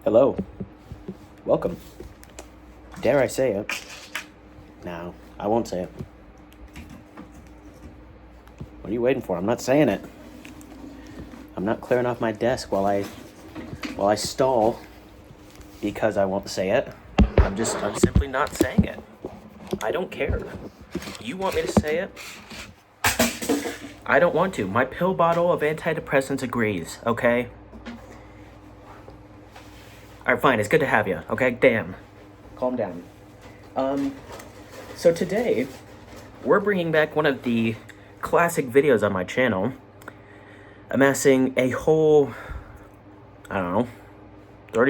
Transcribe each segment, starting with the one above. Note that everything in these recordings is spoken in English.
Hello. Welcome. Dare I say it? No, I won't say it. What are you waiting for? I'm not saying it. I'm not clearing off my desk while I stall because I won't say it. I'm simply not saying it. I don't care. You want me to say it? I don't want to. My pill bottle of antidepressants agrees, okay? Alright, fine. It's good to have you, okay? Damn. Calm down. So today, we're bringing back one of the classic videos on my channel, amassing a whole, 30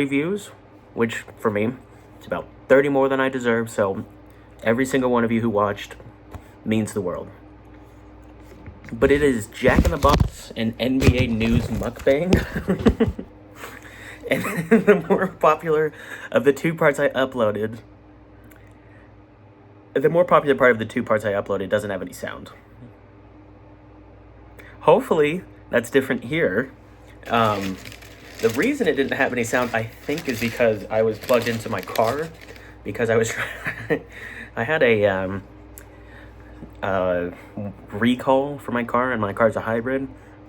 views, which, for me, it's about 30 more than I deserve, so every single one of you who watched means the world. But it is Jack in the Box and NBA News mukbang. And the more popular of the two parts I uploaded, the more popular part of the two parts I uploaded doesn't have any sound. Hopefully, that's different here. The reason it didn't have any sound, I think, is because I was plugged into my car. Because I was I had a recall for my car, and my car's a hybrid.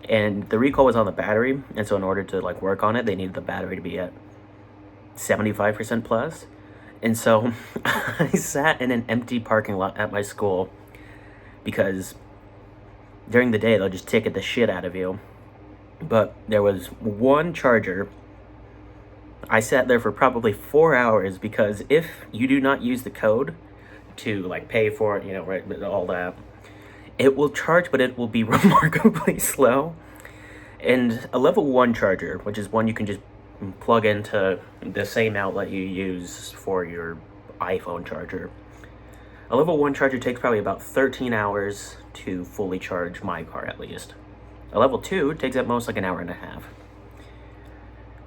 And the recall was on the battery, and so in order to work on it, they needed the battery to be at 75% plus. And so I sat in an empty parking lot at my school because during the day they'll just ticket the shit out of you. But there was one charger. I sat there for probably 4 hours because if you do not use the code to pay for it, right, all that, it will charge, but it will be remarkably slow. And a level 1 charger, which is one you can just plug into the same outlet you use for your iPhone charger. A level 1 charger takes probably about 13 hours to fully charge my car, at least. A level 2 takes at most an hour and a half.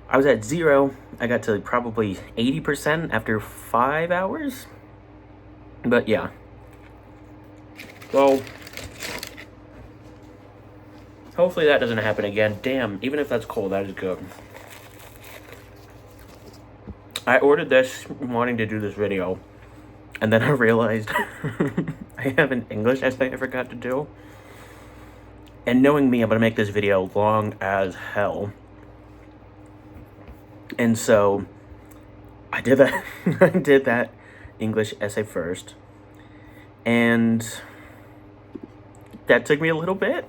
I was at 0. I got to probably 80% after 5 hours. But yeah. Well, hopefully that doesn't happen again. Damn, even if that's cold, that is good. I ordered this wanting to do this video, and then I realized I have an English essay I forgot to do. And knowing me, I'm gonna make this video long as hell. And so I did that. I did that English essay first, and that took me a little bit.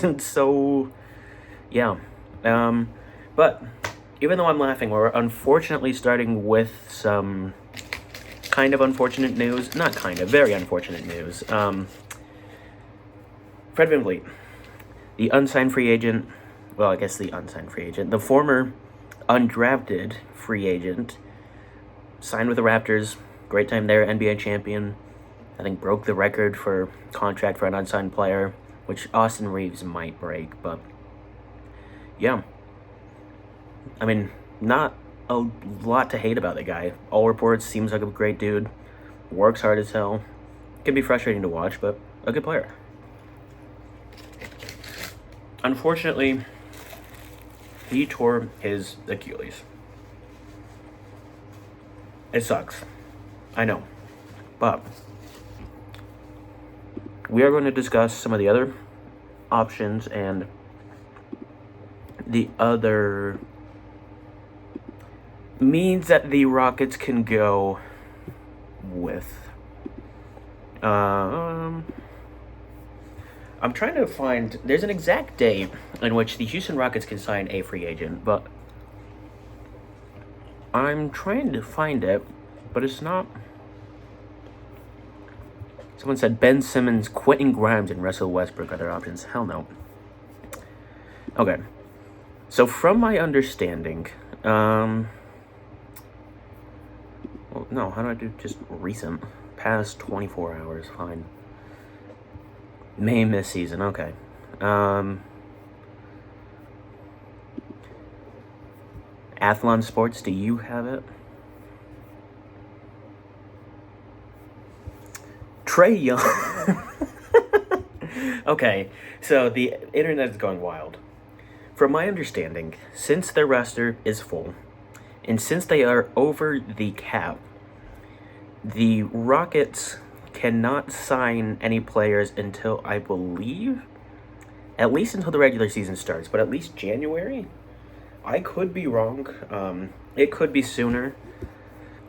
And so yeah, but even though I'm laughing, we're unfortunately starting with some kind of unfortunate news. Not kind of, very unfortunate news. Fred VanVleet, the unsigned free agent, well, I guess the unsigned free agent, the former undrafted free agent, signed with the Raptors, great time there, NBA champion, I think broke the record for contract for an unsigned player, which Austin Reeves might break, but yeah. I mean, not a lot to hate about the guy. All reports, seems like a great dude, works hard as hell, can be frustrating to watch, but a good player. Unfortunately, he tore his Achilles. It sucks. I know. But we are going to discuss some of the other options and the other means that the Rockets can go with. I'm trying to find, there's an exact date in which the Houston Rockets can sign a free agent, but I'm trying to find it, but it's not. Someone said Ben Simmons, Quentin Grimes, and Russell Westbrook are their options. Hell no. Okay. So from my understanding, well, no, how do I do just recent? Past 24 hours, fine. May miss season, okay. Athlon Sports, do you have it? Trae Young. Okay, so the internet is going wild. From my understanding, since their roster is full, And since they are over the cap, the Rockets cannot sign any players until, I believe, at least until the regular season starts, but at least January? I could be wrong. It could be sooner.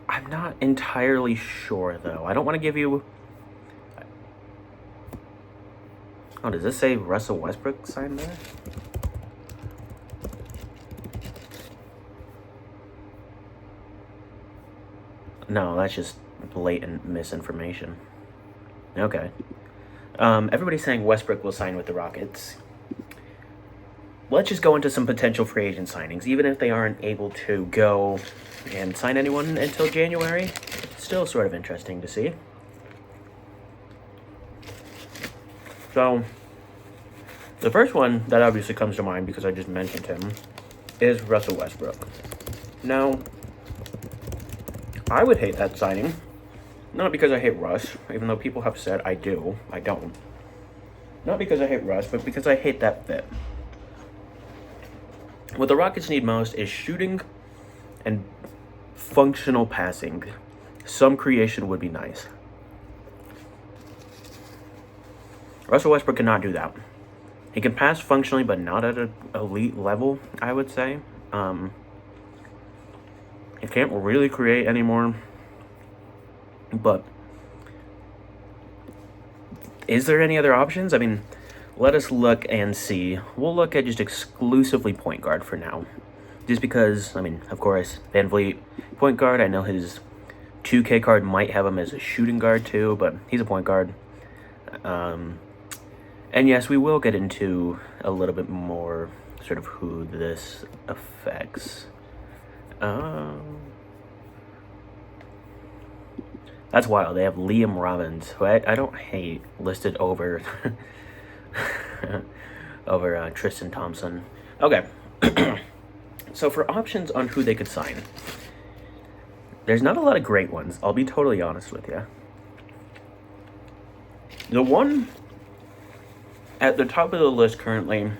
I'm not entirely sure, though. I don't want to give you... Oh, does this say Russell Westbrook signed there? No, that's just blatant misinformation. Okay. Everybody's saying Westbrook will sign with the Rockets. Let's just go into some potential free agent signings. Even if they aren't able to go and sign anyone until January, it's still sort of interesting to see. So, the first one that obviously comes to mind, because I just mentioned him, is Russell Westbrook. Now, I would hate that signing. Not because I hate Russ, even though people have said I do. I don't. Not because I hate Russ, but because I hate that fit. What the Rockets need most is shooting and functional passing. Some creation would be nice. Russell Westbrook cannot do that. He can pass functionally, but not at an elite level, I would say. He can't really create anymore. But is there any other options? I mean, let us look and see. We'll look at just exclusively point guard for now. Just because, I mean, of course, Van Vliet, point guard. I know his 2K card might have him as a shooting guard too, but he's a point guard. And yes, we will get into a little bit more sort of who this affects. That's wild. They have Liam Robbins, who I don't hate, listed over over Tristan Thompson. Okay. So for options on who they could sign, there's not a lot of great ones. I'll be totally honest with you. The one at the top of the list currently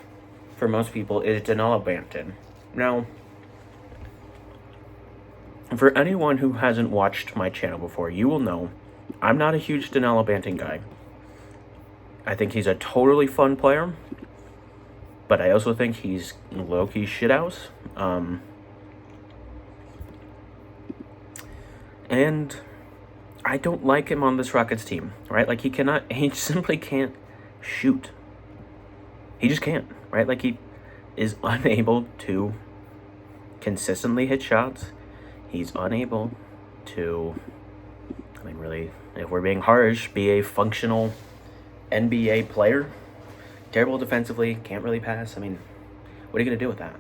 for most people is Danilo Banton. Now, for anyone who hasn't watched my channel before, you will know I'm not a huge Danilo Banton guy. I think he's a totally fun player, but I also think he's low-key shithouse. And I don't like him on this Rockets team, right? Like, he simply can't shoot. He just can't, right? Like, he is unable to consistently hit shots. He's unable to, I mean, really, if we're being harsh, be a functional NBA player. Terrible defensively, can't really pass. I mean, what are you going to do with that?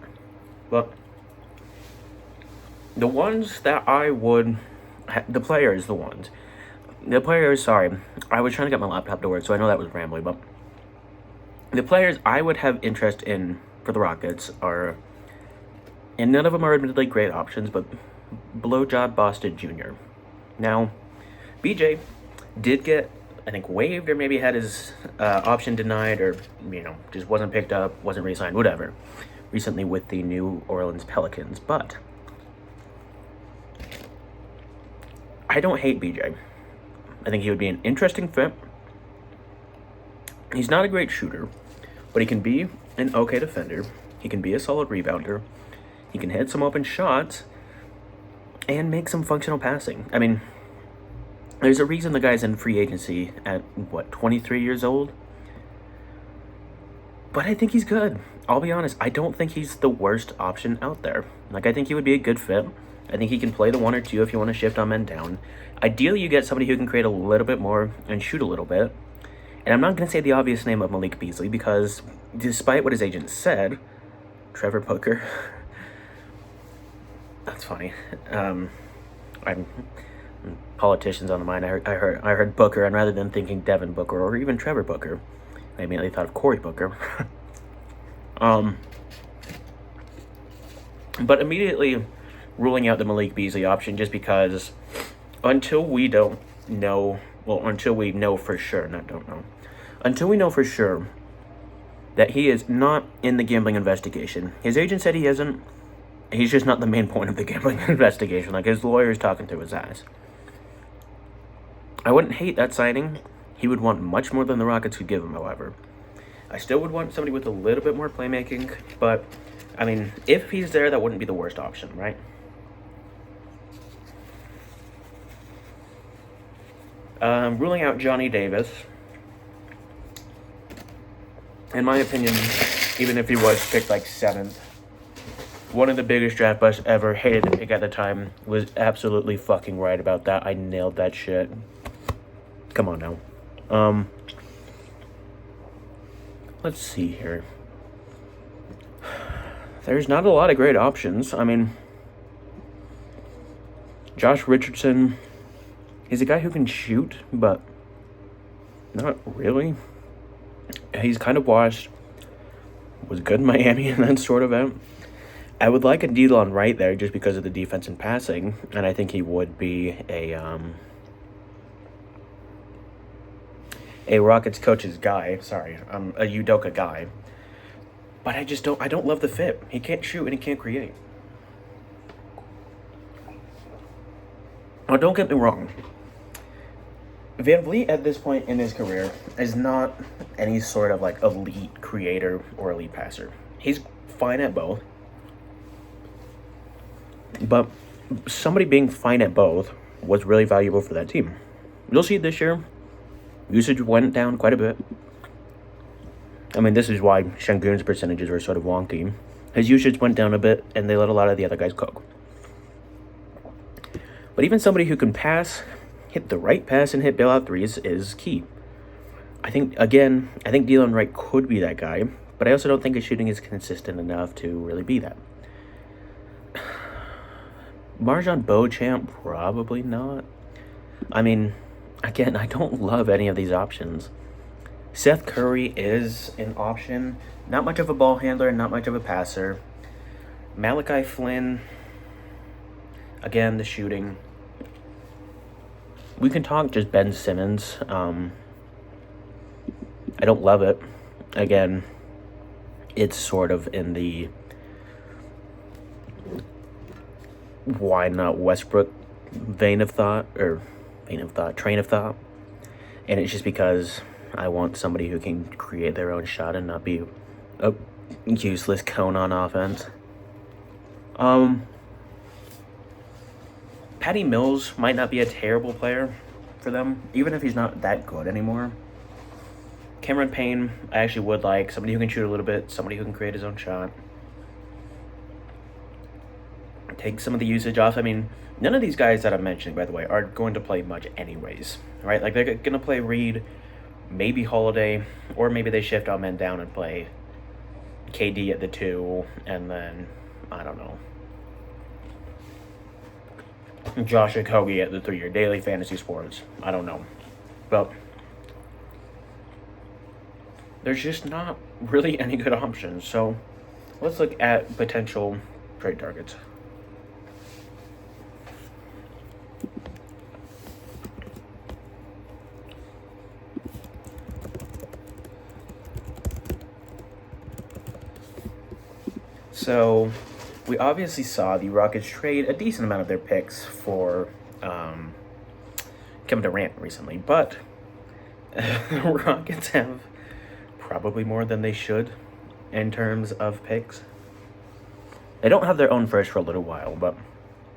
But the ones that I would, the players, sorry, I was trying to get my laptop to work, so I know that was rambling, but the players I would have interest in for the Rockets are, and none of them are admittedly great options, but Blowjob Boston Jr. Now, BJ did get, I think, waived, or maybe had his option denied, or, you know, just wasn't picked up, wasn't re-signed, whatever, recently with the New Orleans Pelicans. But I don't hate BJ. I think he would be an interesting fit. He's not a great shooter, but he can be an okay defender. He can be a solid rebounder. He can hit some open shots and make some functional passing. I mean, there's a reason the guy's in free agency at, 23 years old? But I think he's good. I'll be honest, I don't think he's the worst option out there. Like, I think he would be a good fit. I think he can play the 1 or 2 if you want to shift on men down. Ideally, you get somebody who can create a little bit more and shoot a little bit. And I'm not going to say the obvious name of Malik Beasley, because despite what his agent said, Trevor Booker... That's funny. I'm politicians on the mind. I heard Booker, and rather than thinking Devin Booker or even Trevor Booker, I immediately thought of Cory Booker. But immediately ruling out the Malik Beasley option, just because until we know for sure that he is not in the gambling investigation. His agent said he isn't. He's just not the main point of the gambling investigation. Like, his lawyer's talking through his ass. I wouldn't hate that signing. He would want much more than the Rockets could give him, however. I still would want somebody with a little bit more playmaking, but, I mean, if he's there, that wouldn't be the worst option, right? Ruling out Johnny Davis. In my opinion, even if he was picked like 7th, one of the biggest draft busts ever, hated the pick at the time, was absolutely fucking right about that. I nailed that shit. Come on now. Let's see here. There's not a lot of great options. I mean, Josh Richardson, he's a guy who can shoot, but not really. He's kind of washed. Was good in Miami and then sort of out. I would like a Delon Wright there just because of the defense and passing, and I think he would be a Rockets coach's guy. Sorry, a Udoka guy. But I don't love the fit. He can't shoot and he can't create. Now, don't get me wrong. Van Vliet at this point in his career is not any sort of like elite creator or elite passer. He's fine at both. But somebody being fine at both was really valuable for that team. You'll see this year, usage went down quite a bit. I mean, this is why Şengün's percentages were sort of wonky. His usage went down a bit, and they let a lot of the other guys cook. But even somebody who can pass, hit the right pass, and hit bailout threes is key. I think Delon Wright could be that guy, but I also don't think his shooting is consistent enough to really be that. Marjon Beauchamp, probably not. I mean, again, I don't love any of these options. Seth Curry is an option. Not much of a ball handler, not much of a passer. Malachi Flynn, again, the shooting. We can talk just Ben Simmons. I don't love it. Again, it's sort of in the why not Westbrook train of thought. And it's just because I want somebody who can create their own shot and not be a useless cone on offense. Patty Mills might not be a terrible player for them, even if he's not that good anymore. Cameron Payne, I actually would like. Somebody who can shoot a little bit, somebody who can create his own shot. Take some of the usage off. I mean, none of these guys that I'm mentioning, by the way, are going to play much anyways, right? Like, they're going to play Reed, maybe Holiday, or maybe they shift all men down and play KD at the 2, and then, I don't know, Josh Okogie at the 3 or daily fantasy sports. I don't know. But there's just not really any good options. So let's look at potential trade targets. So we obviously saw the Rockets trade a decent amount of their picks for Kevin Durant recently, but the Rockets have probably more than they should in terms of picks. They don't have their own first for a little while, but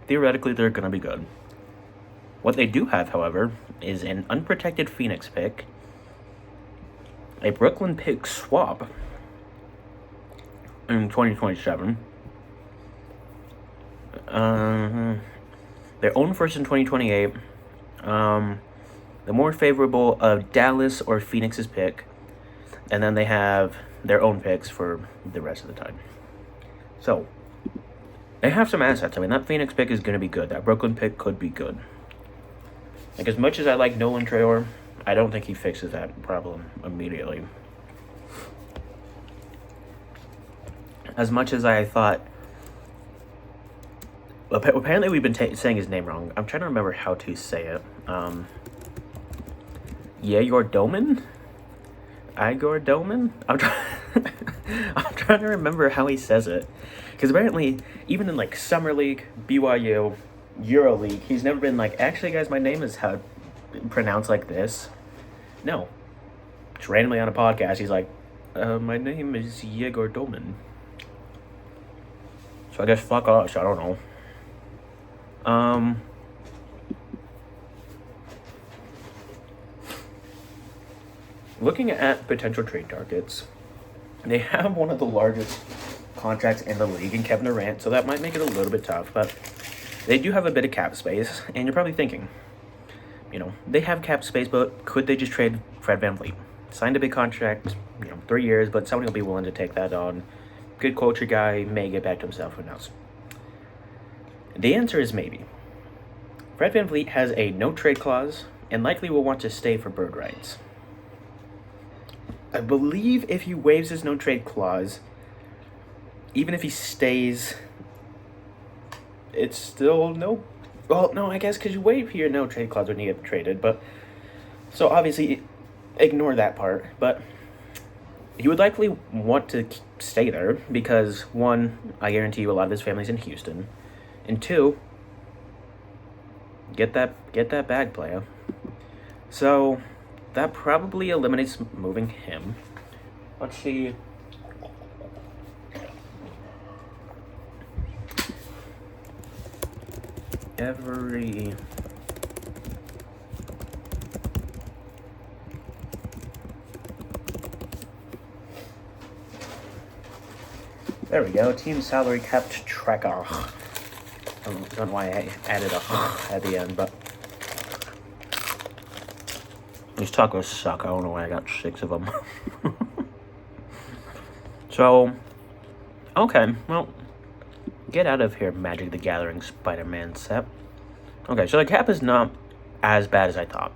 theoretically they're going to be good. What they do have, however, is an unprotected Phoenix pick, a Brooklyn pick swap in 2027, their own first in 2028, the more favorable of Dallas or Phoenix's pick, and then they have their own picks for the rest of the time. So they have some assets. I mean, that Phoenix pick is going to be good. That Brooklyn pick could be good. Like, as much as I like Nolan Traore, I don't think he fixes that problem immediately. As much as I thought... Apparently we've been saying his name wrong. I'm trying to remember how to say it. Igor Doman? I'm trying... I'm trying to remember how he says it. Because apparently, even in like Summer League, BYU, Euro League, he's never been like, actually, guys, my name is how pronounced like this. No. Just randomly on a podcast, he's like, my name is Yegor Doman. So I guess fuck us, I don't know. Looking at potential trade targets, they have one of the largest contracts in the league in Kevin Durant, so that might make it a little bit tough, but they do have a bit of cap space, and you're probably thinking, they have cap space, but could they just trade Fred VanVleet? Signed a big contract, 3 years, but somebody will be willing to take that on. Good culture guy, may get back to himself, who knows? The answer is maybe. Fred VanVleet has a no-trade clause, and likely will want to stay for bird rights. I believe if he waives his no-trade clause, even if he stays, it's still no... Well, no, I guess because you waive your no-trade clause when you get traded, but... So, obviously, ignore that part, but... He would likely want to stay there, because, one, I guarantee you a lot of his family's in Houston, and two, get that bag, playa. So... that probably eliminates moving him. Let's see. There we go. Team salary cap tracker. I don't know why I added a at the end, but these tacos suck. I don't know why I got 6 of them. So, okay, well, get out of here, Magic the Gathering Spider-Man set. Okay, so the cap is not as bad as I thought.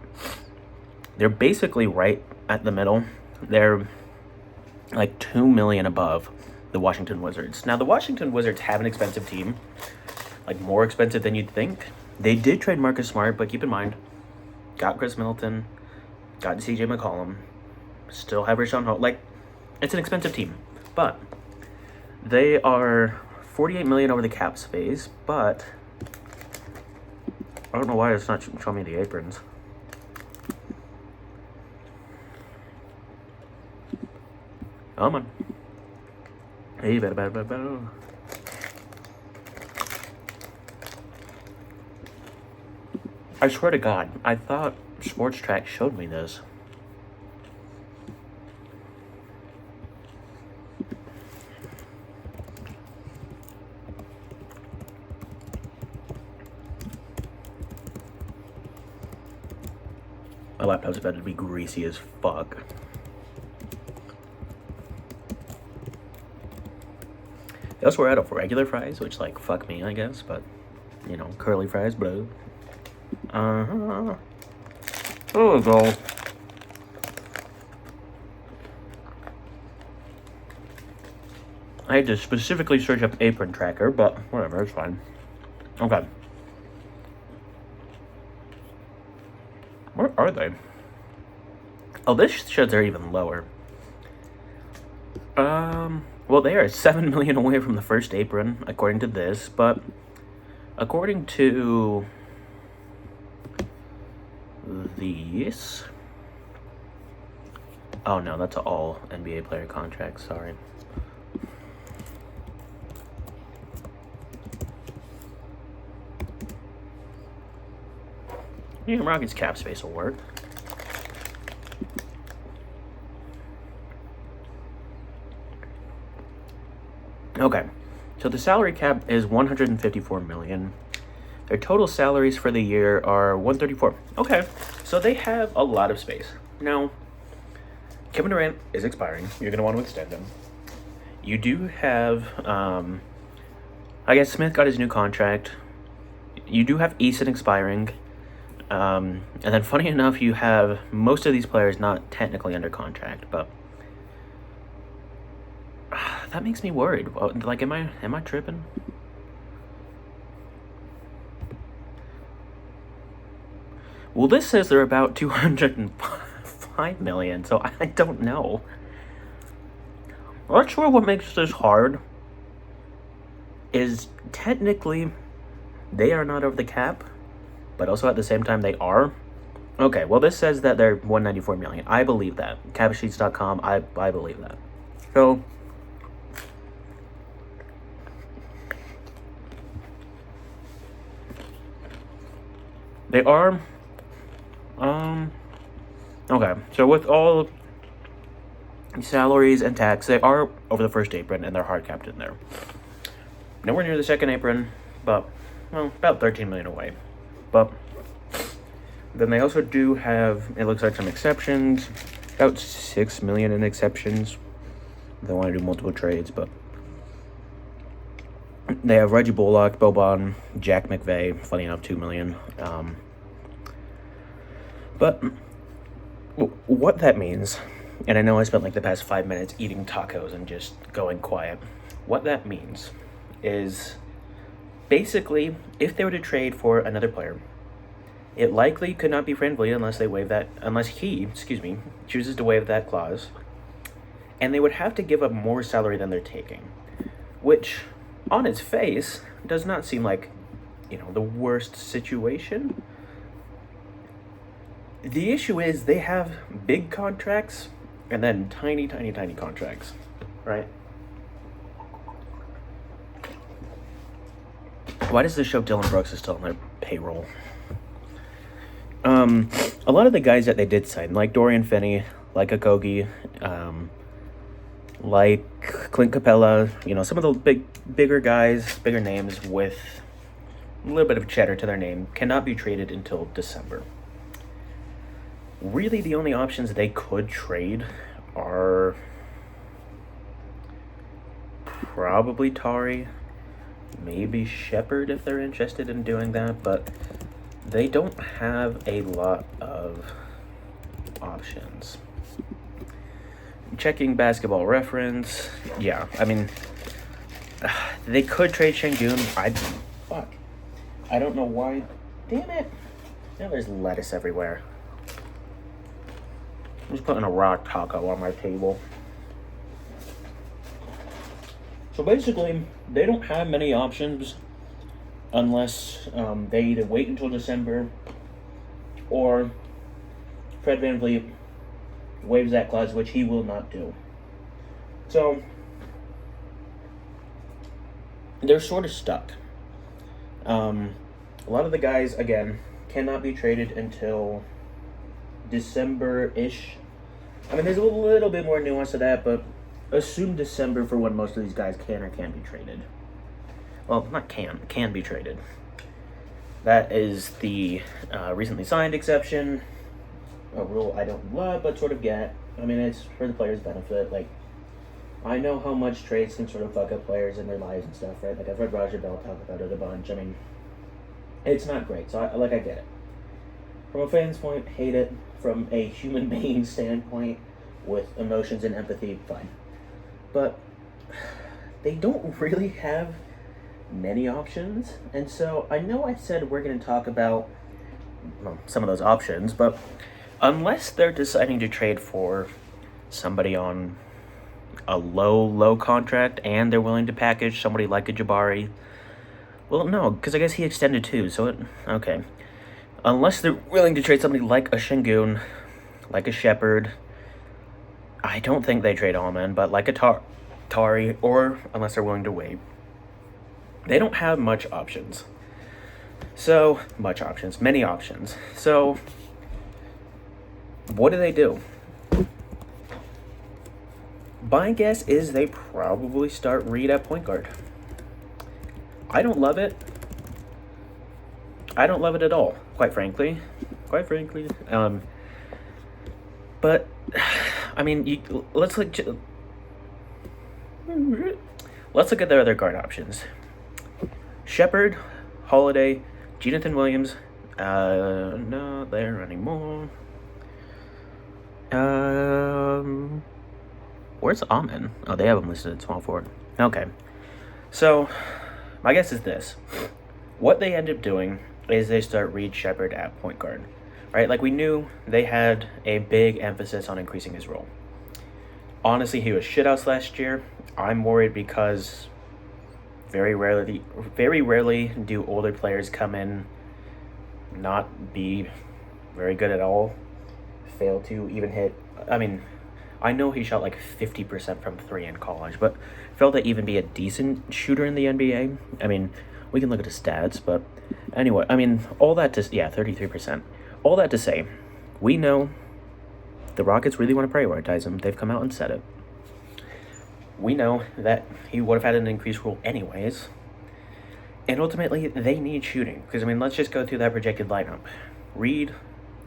They're basically right at the middle. They're like $2 million above the Washington Wizards. Now, the Washington Wizards have an expensive team, like more expensive than you'd think. They did trade Marcus Smart, but keep in mind, got Chris Middleton, got CJ McCollum, still have Rashawn Holt. Like, it's an expensive team, but they are $48 million over the cap space. But I don't know why it's not showing me the aprons. Come on. Hey, better. I swear to God, I thought Sports Track showed me this. My laptop's about to be greasy as fuck. They also were out of regular fries, which, like, fuck me, I guess, but, curly fries, bro. There we go. I had to specifically search up apron tracker, but whatever, it's fine. Okay. Where are they? Oh, this shows they're even lower. Well, they are 7 million away from the first apron, according to this, but according to these... Oh, no, that's all NBA player contracts, sorry. Yeah, Rockets cap space will work. Okay, so the salary cap is $154 million. Their total salaries for the year are $134. Okay, so they have a lot of space. Now, Kevin Durant is expiring. You're going to want to extend him. You do have, I guess Smith got his new contract. You do have Eason expiring. And then funny enough, you have most of these players not technically under contract, but that makes me worried. Like, am I tripping? Well, this says they're about 205 million, so I don't know. Not sure what makes this hard is technically they are not over the cap, but also at the same time they are. Okay, well this says that they're 194 million. I believe that. Capsheets.com, I believe that. So they are okay, so with all salaries and tax, they are over the first apron and they're hard capped in there. Nowhere near the second apron, but well, about 13 million away. But then they also do have, it looks like, some exceptions, about 6 million in exceptions. They want to do multiple trades, but they have Reggie Bullock, Boban, Jack McVay, funny enough, 2 million. But what that means, and I know I spent like the past 5 minutes eating tacos and just going quiet. What that means is basically if they were to trade for another player, it likely could not be Fran Vliet unless he chooses to waive that clause. And they would have to give up more salary than they're taking, which on its face does not seem like, the worst situation. The issue is they have big contracts and then tiny, tiny, tiny contracts, right? Why does this show Dylan Brooks is still on their payroll? A lot of the guys that they did sign, like Dorian Finney, like Okogie, like Clint Capella, some of the bigger guys, bigger names with a little bit of cheddar to their name, cannot be traded until December. Really, the only options they could trade are probably Tari, maybe Shepard if they're interested in doing that, but they don't have a lot of options. Checking Basketball Reference, yeah, I mean, they could trade Şengün. I don't know why. Damn it. Now there's lettuce everywhere. I'm just putting a rock taco on my table. So basically, they don't have many options unless they either wait until December or Fred VanVleet waives that clause, which he will not do. So they're sort of stuck. A lot of the guys, again, cannot be traded until December-ish. I mean, there's a little bit more nuance to that, but assume December for when most of these guys can or can't be traded. Well, not can be traded. That is the recently signed exception, a rule I don't love, but sort of get. I mean, it's for the player's benefit. Like, I know how much trades can sort of fuck up players in their lives and stuff, right? Like, I've heard Roger Bell talk about it a bunch. I mean, it's not great, so I get it. From a fan's point, hate it. From a human being standpoint, with emotions and empathy, fine. But they don't really have many options, and so I know I said we're going to talk about some of those options, but unless they're deciding to trade for somebody on a low contract and they're willing to package somebody like a Jabari, well, no, because I guess he extended too, so okay. Unless they're willing to trade somebody like a Şengün, like a Shepard, I don't think they trade Allman, but like a Tari, or unless they're willing to wait, they don't have many options. So, what do? My guess is they probably start Reed at point guard. I don't love it. I don't love it at all, quite frankly. But I mean, let's look at their other guard options. Shepard, Holiday, Jonathan Williams. Not there anymore. Where's Amen? Oh, they have him listed at small forward. Okay. So, my guess is this. What they end up doing is they start Reed Shepard at point guard. Right? Like, we knew they had a big emphasis on increasing his role. Honestly, he was shithouse last year. I'm worried because very rarely do older players come in not be very good at all, fail to even hit. I mean, I know he shot like 50% from three in college, but failed to even be a decent shooter in the NBA. I mean, we can look at his stats, but anyway, I mean, all that to, yeah, 33%. All that to say, we know the Rockets really want to prioritize him. They've come out and said it. We know that he would have had an increased role anyways. And ultimately, they need shooting. Because, I mean, let's just go through that projected lineup. Reed,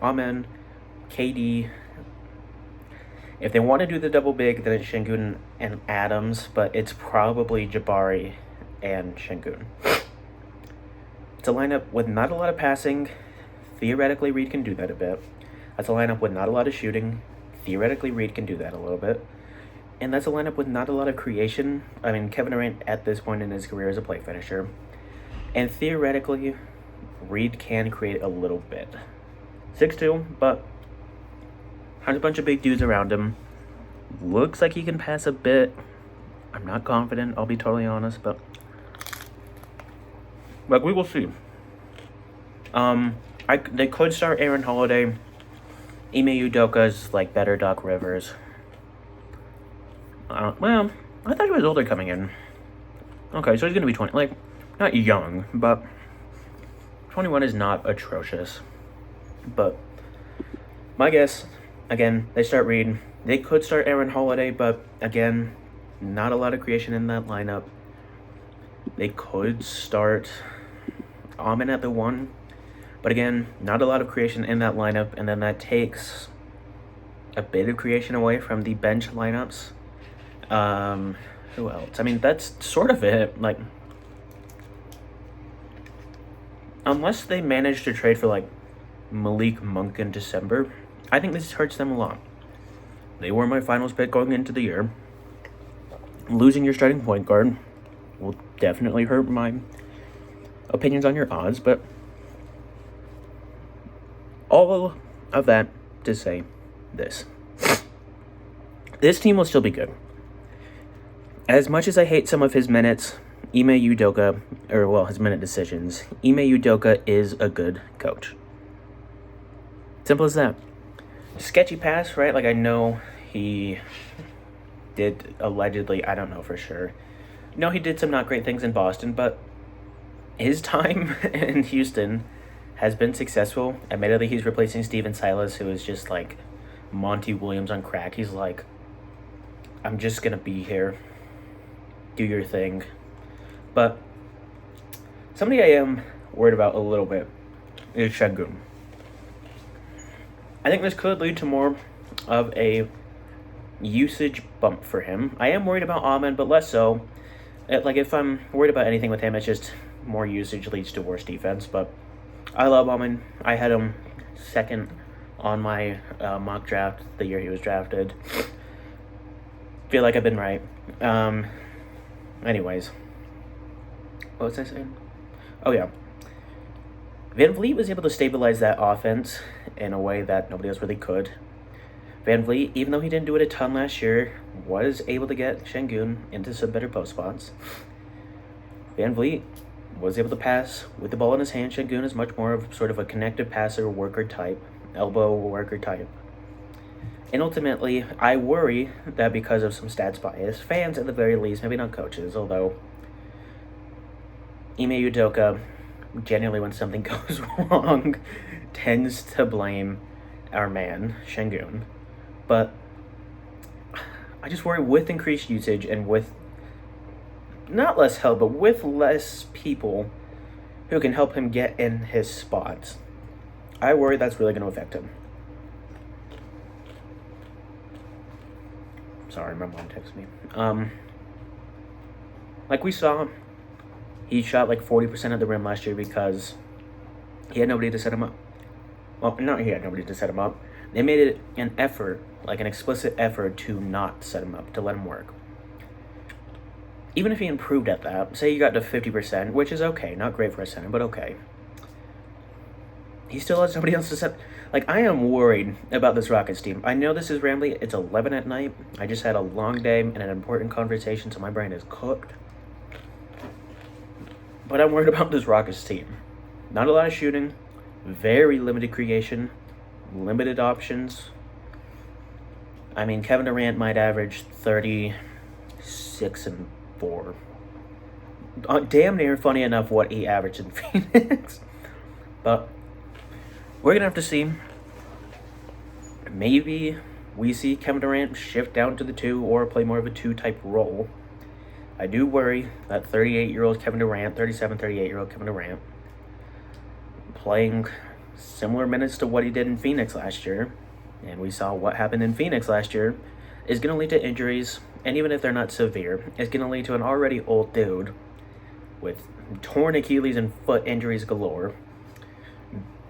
Amen, KD. If they want to do the double big, then it's Şengün and Adams. But it's probably Jabari and Şengün. It's a lineup with not a lot of passing. Theoretically, Reed can do that a bit. That's a lineup with not a lot of shooting. Theoretically, Reed can do that a little bit. And that's a lineup with not a lot of creation. I mean, Kevin Durant at this point in his career is a play finisher. And theoretically, Reed can create a little bit. 6'2", but has a bunch of big dudes around him. Looks like he can pass a bit. I'm not confident, I'll be totally honest, but we will see. They could start Aaron Holiday. Ime Udoka's like better Doc Rivers. Well, I thought he was older coming in. Okay, so he's going to be 20. Like, not young, but 21 is not atrocious. But my guess, again, they start Reed. They could start Aaron Holiday, but again, not a lot of creation in that lineup. They could start Amen at the 1. But again, not a lot of creation in that lineup. And then that takes a bit of creation away from the bench lineups. Who else? I mean, that's sort of it. Like, unless they manage to trade for, like, Malik Monk in December, I think this hurts them a lot. They were my finals pick going into the year. Losing your starting point guard will definitely hurt my opinions on your odds, but all of that to say this. This team will still be good. As much as I hate some of his minutes, Ime Udoka, his minute decisions, Ime Udoka is a good coach. Simple as that. Sketchy pass, right? Like, I know he did allegedly, I don't know for sure. No, he did some not great things in Boston, but his time in Houston has been successful. Admittedly, he's replacing Steven Silas, who is just like Monty Williams on crack. He's like, I'm just going to be here. Do your thing. But somebody I am worried about a little bit is Şengün. I think this could lead to more of a usage bump for him. I am worried about Amen, but less so. If I'm worried about anything with him, it's just more usage leads to worse defense. But I love Amen. I had him second on my mock draft the year he was drafted. Feel like I've been right. Anyways. What was I saying? Oh, yeah. Van Vliet was able to stabilize that offense in a way that nobody else really could. Van Vliet, even though he didn't do it a ton last year, was able to get Şengün into some better post spots. Van Vliet was able to pass with the ball in his hand. Şengün is much more of sort of a connected passer, worker type, elbow worker type. And ultimately, I worry that because of some stats bias, fans at the very least, maybe not coaches, although Ime Udoka, generally when something goes wrong, tends to blame our man, Şengün. But I just worry with increased usage and with not less help, but with less people who can help him get in his spots, I worry that's really going to affect him. Sorry, my mom texted me. Like we saw, he shot like 40% at the rim last year because he had nobody to set him up. Well, not he had nobody to set him up. They made it an effort, like an explicit effort to not set him up, to let him work. Even if he improved at that, say you got to 50%, which is okay, not great for a center, but okay. He still has somebody else to set. Like, I am worried about this Rockets team. I know this is rambly. It's 11 at night. I just had a long day and an important conversation, so my brain is cooked. But I'm worried about this Rockets team. Not a lot of shooting, very limited creation, limited options. I mean, Kevin Durant might average 36 and 4. Damn near funny enough what he averaged in Phoenix. But we're going to have to see. Maybe we see Kevin Durant shift down to the 2 or play more of a 2 type role. I do worry that 38-year-old Kevin Durant, 37, 38-year-old Kevin Durant, playing similar minutes to what he did in Phoenix last year, and we saw what happened in Phoenix last year, is going to lead to injuries, and even if they're not severe, it's going to lead to an already old dude with torn Achilles and foot injuries galore,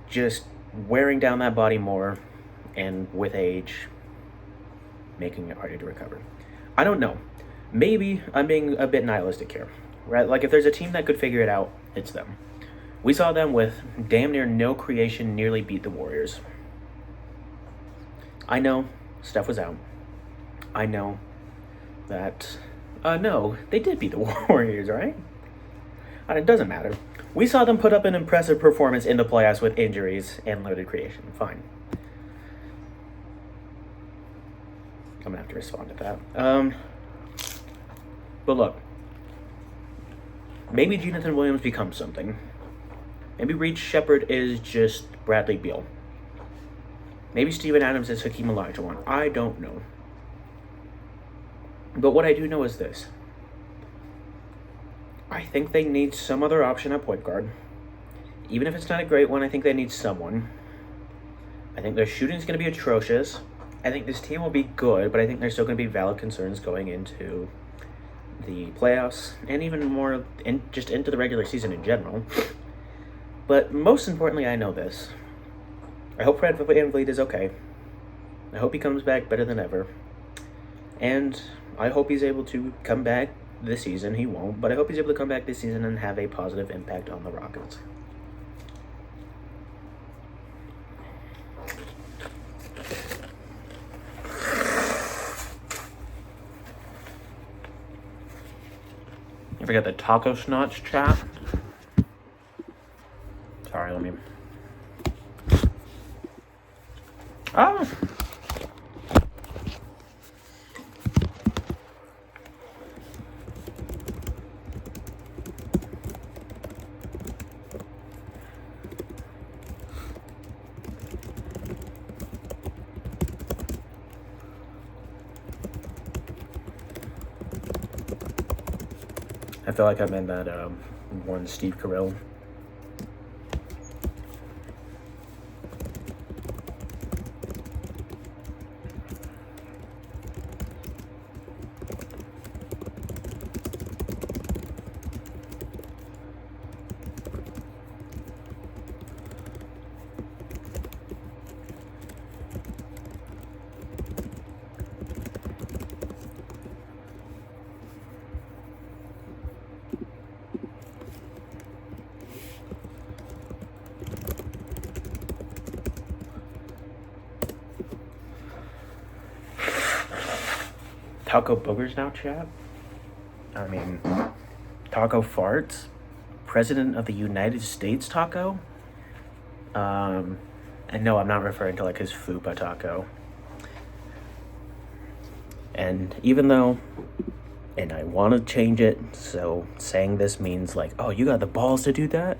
just wearing down that body more, and with age, making it harder to recover. I don't know. Maybe I'm being a bit nihilistic here, right? Like, if there's a team that could figure it out, it's them. We saw them with damn near no creation nearly beat the Warriors. I know Steph was out. I know that, no, they did beat the Warriors, right? And it doesn't matter. We saw them put up an impressive performance in the playoffs with injuries and limited creation. Fine. I'm gonna have to respond to that. But look, maybe Jonathan Williams becomes something. Maybe Reed Shepard is just Bradley Beal. Maybe Steven Adams is Hakeem Olajuwon. I don't know. But what I do know is this. I think they need some other option at point guard. Even if it's not a great one, I think they need someone. I think their shooting is going to be atrocious. I think this team will be good, but I think there's still going to be valid concerns going into the playoffs and even more just into the regular season in general. But most importantly, I know this. I hope Fred VanVleet is okay. I hope he comes back better than ever. And I hope he's able to come back this season. He won't, but I hope he's able to come back this season and have a positive impact on the Rockets. I forgot the taco schnotch chat. Sorry, let me. Oh. I feel like I'm in that one Steve Carell. Taco boogers now, chat? I mean, taco farts? President of the United States taco? And no, I'm not referring to like his fupa taco. And even though, and I want to change it, so saying this means like, oh, you got the balls to do that?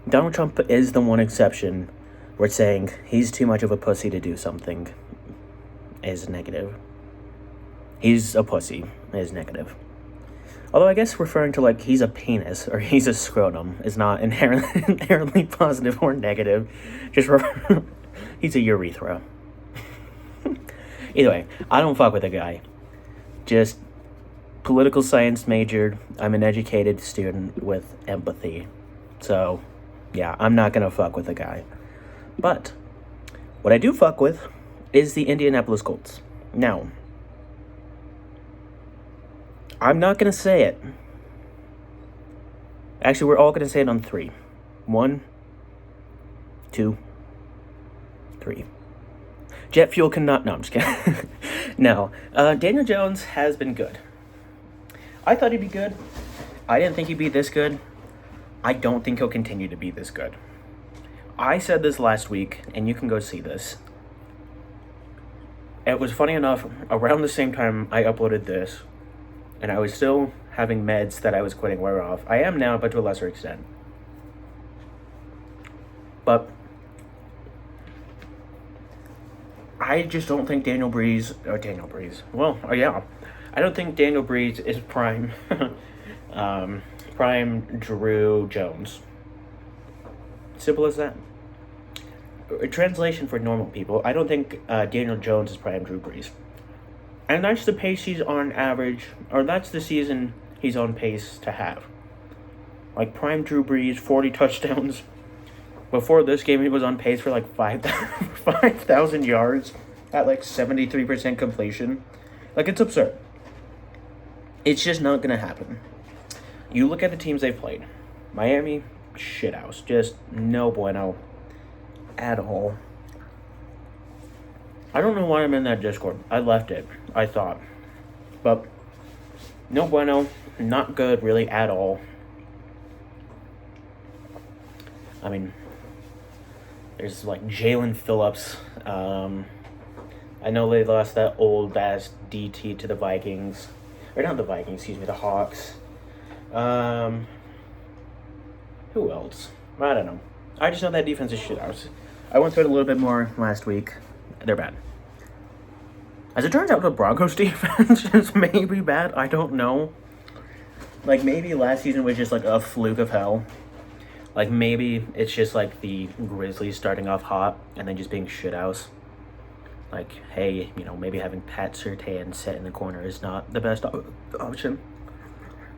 Donald Trump is the one exception where saying he's too much of a pussy to do something is negative. He's a pussy is negative. Although I guess referring to like he's a penis or he's a scrotum is not inherently positive or negative. Just he's a urethra. Either way, I don't fuck with the guy. Just political science majored. I'm an educated student with empathy. So, yeah, I'm not gonna fuck with the guy. But what I do fuck with is the Indianapolis Colts. Now, I'm not going to say it. Actually, we're all going to say it on 3. 1, 2, 3. Jet fuel cannot. No, I'm just kidding. No. Daniel Jones has been good. I thought he'd be good. I didn't think he'd be this good. I don't think he'll continue to be this good. I said this last week, and you can go see this. It was funny enough, around the same time I uploaded this, and I was still having meds that I was quitting wear off. I am now, but to a lesser extent. But I just don't think Daniel Breeze. Well, yeah. I don't think Daniel Breeze is prime Drew Jones. Simple as that. A translation for normal people, I don't think Daniel Jones is prime Drew Brees. And that's the pace he's on average, or that's the season he's on pace to have. Like prime Drew Brees, 40 touchdowns. Before this game, he was on pace for like 5,000 yards at like 73% completion. Like, it's absurd. It's just not going to happen. You look at the teams they've played. Miami, shithouse. Just no bueno at all. I don't know why I'm in that Discord. I left it, I thought. But no bueno, not good really at all. I mean, there's like Jalen Phillips. I know they lost that old ass DT to the Vikings. Or not the Vikings, excuse me, the Hawks. Who else? I don't know. I just know that defense is shit. I went through it a little bit more last week. They're bad. As it turns out, the Broncos defense is maybe bad. I don't know. Like, maybe last season was just like a fluke of hell. Like, maybe it's just like the Grizzlies starting off hot and then just being shithouse. Like, hey, you know, maybe having Pat Surtain set in the corner is not the best option.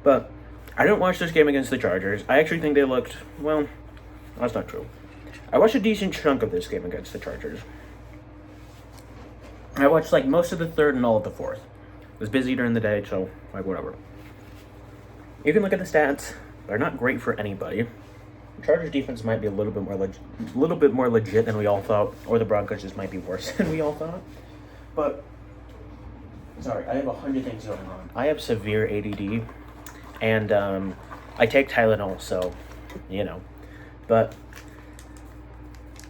But I didn't watch this game against the Chargers. I actually think they looked, well, that's not true. I watched a decent chunk of this game against the Chargers. I watched like most of the third and all of the fourth. I was busy during the day, so like whatever. You can look at the stats. They're not great for anybody. The Chargers defense might be a little bit more legit than we all thought, or the Broncos just might be worse than we all thought. But sorry, I have 100 things going on. I have severe ADD, and I take Tylenol, so you know. But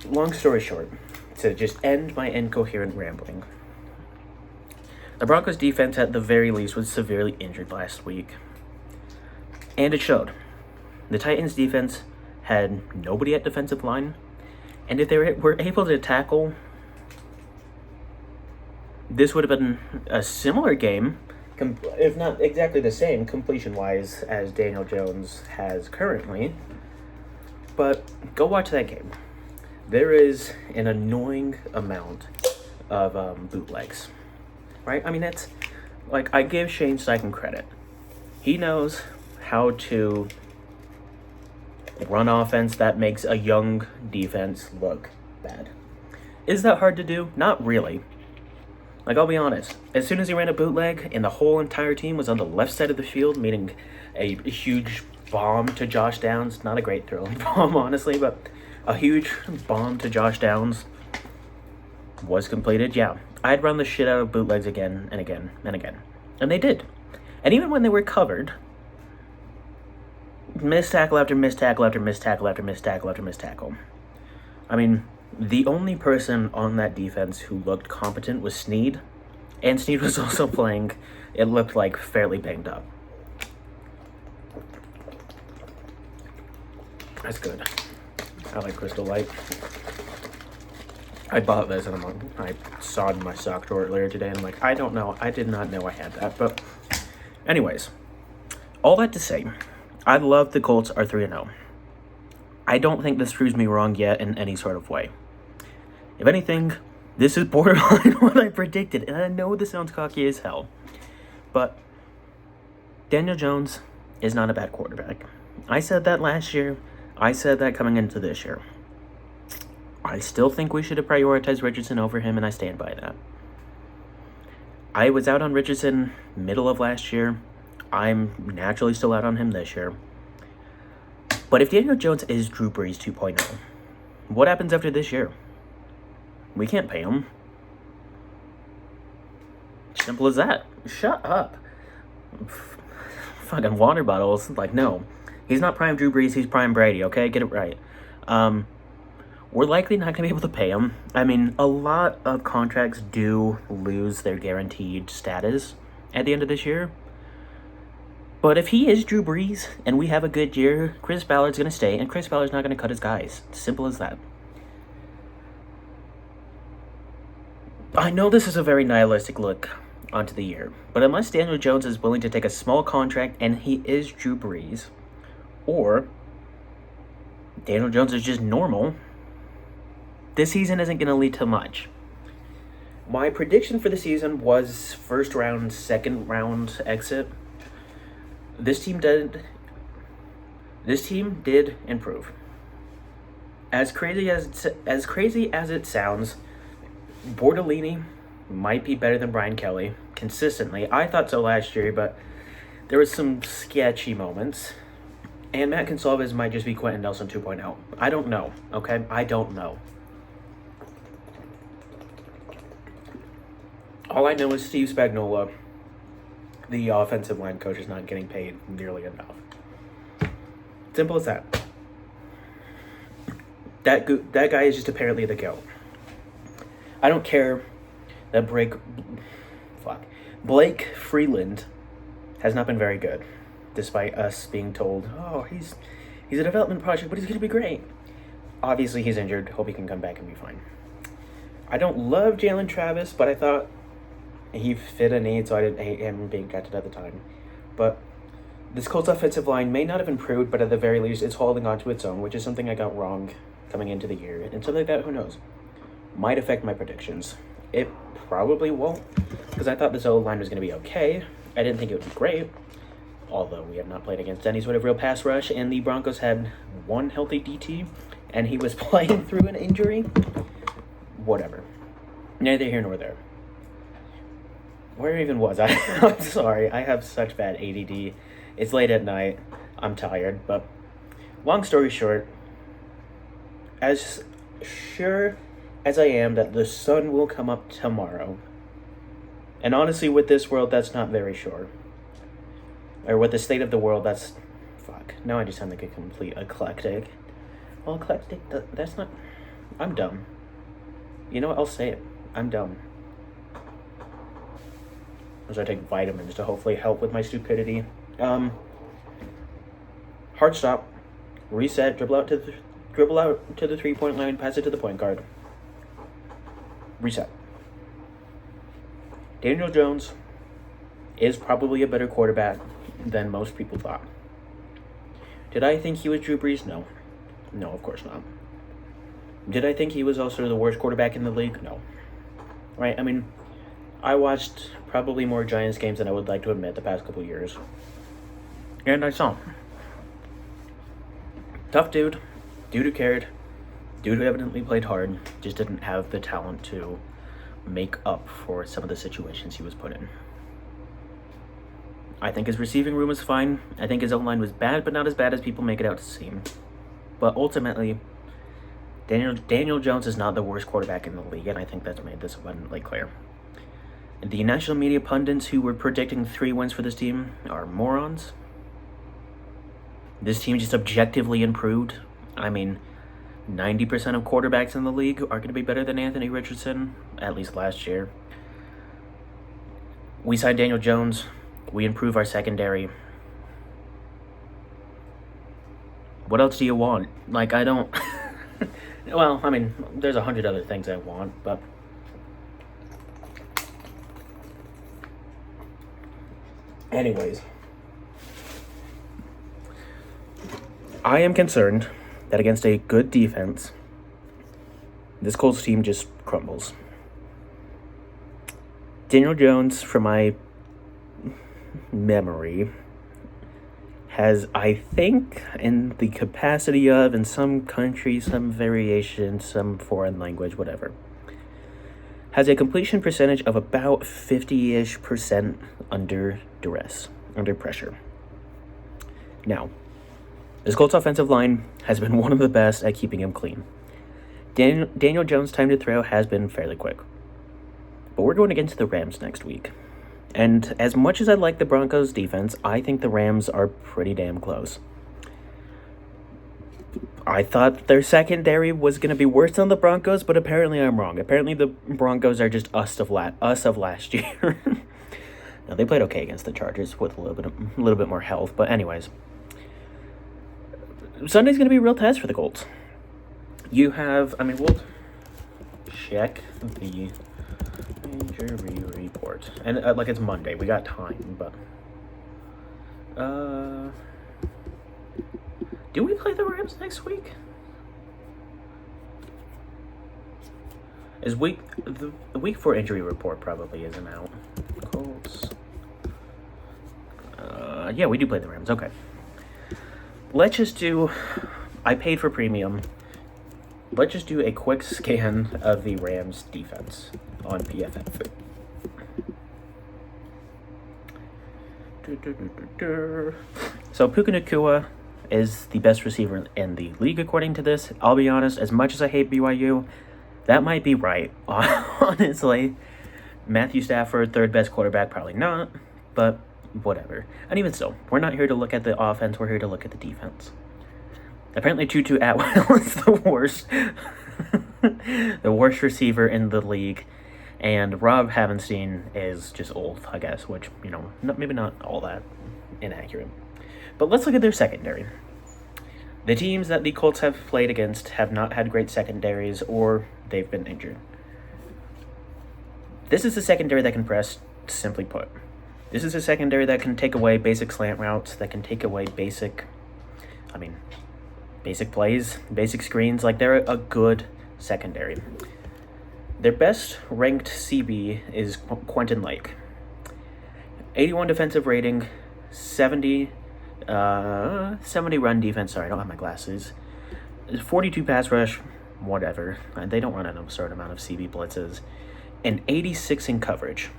long story short, to just end my incoherent rambling, the Broncos defense at the very least was severely injured last week, and it showed. The Titans defense had nobody at defensive line, and if they were able to tackle, this would have been a similar game, if not exactly the same completion-wise as Daniel Jones has currently. But go watch that game. There is an annoying amount of bootlegs, right? I mean, it's like, I give Shane Steichen credit. He knows how to run offense that makes a young defense look bad. Is that hard to do? Not really. Like, I'll be honest. As soon as he ran a bootleg and the whole entire team was on the left side of the field, meaning a huge bomb to Josh Downs. Not a great throwing bomb, honestly, but a huge bomb to Josh Downs was completed. Yeah, I'd run the shit out of bootlegs again and again and again. And they did. And even when they were covered, missed tackle after missed tackle after missed tackle after missed tackle after missed tackle. I mean, the only person on that defense who looked competent was Snead, and Snead was also playing, it looked like, fairly banged up. That's good. I like Crystal Light. I bought this and I saw it in my sock drawer earlier today and I'm like, I don't know. I did not know I had that. But anyways, all that to say, I love the Colts are 3-0. I don't think this proves me wrong yet in any sort of way. If anything, this is borderline what I predicted. And I know this sounds cocky as hell. But Daniel Jones is not a bad quarterback. I said that last year. I said that coming into this year. I still think we should have prioritized Richardson over him, and I stand by that. I was out on Richardson middle of last year. I'm naturally still out on him this year. But if Daniel Jones is Drew Brees 2.0, What happens after this year? We can't pay him. Simple as that. Shut up. Fucking water bottles. Like, no. He's not prime Drew Brees, he's prime Brady, okay? Get it right. We're likely not going to be able to pay him. I mean, a lot of contracts do lose their guaranteed status at the end of this year. But if he is Drew Brees and we have a good year, Chris Ballard's going to stay, and Chris Ballard's not going to cut his guys. Simple as that. I know this is a very nihilistic look onto the year, but unless Daniel Jones is willing to take a small contract and he is Drew Brees, or Daniel Jones is just normal, this season isn't going to lead to much. My prediction for the season was first round, second round exit. This team did improve. As crazy as it sounds, Bortolini might be better than Brian Kelly consistently. I thought so last year, but there was some sketchy moments. And Matt Consalves might just be Quentin Nelson 2.0. I don't know, okay? I don't know. All I know is Steve Spagnuolo, the offensive line coach, is not getting paid nearly enough. Simple as that. That guy is just apparently the GOAT. I don't care that Blake Freeland has not been very good, despite us being told, oh, he's a development project, but he's going to be great. Obviously, he's injured. Hope he can come back and be fine. I don't love Jalen Travis, but I thought he fit a need, so I didn't hate him being drafted at the time. But this Colts offensive line may not have improved, but at the very least, it's holding on to its own, which is something I got wrong coming into the year. And something that, who knows, might affect my predictions. It probably won't, because I thought this O-line was going to be okay. I didn't think it would be great, although we have not played against any sort of real pass rush, and the Broncos had one healthy DT, and he was playing through an injury. Whatever. Neither here nor there. Where even was I? I'm sorry. I have such bad ADD. It's late at night. I'm tired. But long story short, as sure as I am that the sun will come up tomorrow, and honestly, with this world, that's not very sure. Or with the state of the world, that's... Fuck. Now I just sound like a complete eclectic. Well, eclectic, that's not... I'm dumb. You know what? I'll say it. I'm dumb. As I take vitamins to hopefully help with my stupidity. Hard stop. Reset. Dribble out to the 3-point line. Pass it to the point guard. Reset. Daniel Jones is probably a better quarterback than most people thought. Did I think he was Drew Brees? No. No, of course not. Did I think he was also the worst quarterback in the league? No. Right? I mean, I watched probably more Giants games than I would like to admit the past couple years. And I saw him. Tough dude. Dude who cared. Dude who evidently played hard. Just didn't have the talent to make up for some of the situations he was put in. I think his receiving room was fine. I think his O-line was bad, but not as bad as people make it out to seem. But ultimately, Daniel Jones is not the worst quarterback in the league, and I think that's made this abundantly clear. The national media pundits who were predicting 3 wins for this team are morons. This team just objectively improved. I mean, 90% of quarterbacks in the league are going to be better than Anthony Richardson, at least last year. We signed Daniel Jones. We improve our secondary. What else do you want? Like, I don't... Well, I mean, there's 100 other things I want, but... Anyways. I am concerned that against a good defense, this Colts team just crumbles. Daniel Jones, from my memory, has, I think, in the capacity of, in some country, some variation, some foreign language, whatever, has a completion percentage of about 50-ish% under duress, under pressure. Now, this Colts offensive line has been one of the best at keeping him clean. Daniel Jones' time to throw has been fairly quick. But we're going against the Rams next week. And as much as I like the Broncos' defense, I think the Rams are pretty damn close. I thought their secondary was going to be worse than the Broncos, but apparently I'm wrong. Apparently the Broncos are just us of last year. Now, they played okay against the Chargers with a little bit more health, but anyways. Sunday's going to be a real test for the Colts. We'll check the injury report. And, it's Monday. We got time, but... do we play the Rams next week? The week 4 injury report probably isn't out. Colts. Yeah, we do play the Rams. Okay. Let's just do... I paid for premium. Let's just do a quick scan of the Rams defense on PFF. So Puka Nacua is the best receiver in the league according to this. I'll be honest, as much as I hate BYU, that might be right. Honestly, Matthew Stafford, third best quarterback, probably not, but whatever. And even still, we're not here to look at the offense, we're here to look at the defense. Apparently Tutu Atwell is the worst receiver in the league, and Rob Havenstein is just old, I guess, which, maybe not all that inaccurate. But let's look at their secondary. The teams that the Colts have played against have not had great secondaries, or they've been injured. This is a secondary that can press, simply put. This is a secondary that can take away basic slant routes, that can take away basic plays, basic screens. They're a good secondary. Their best ranked CB is Quentin Lake. 81 defensive rating, 70 run defense. Sorry, I don't have my glasses. 42 pass rush, whatever. They don't run an absurd amount of CB blitzes. And 86 in coverage.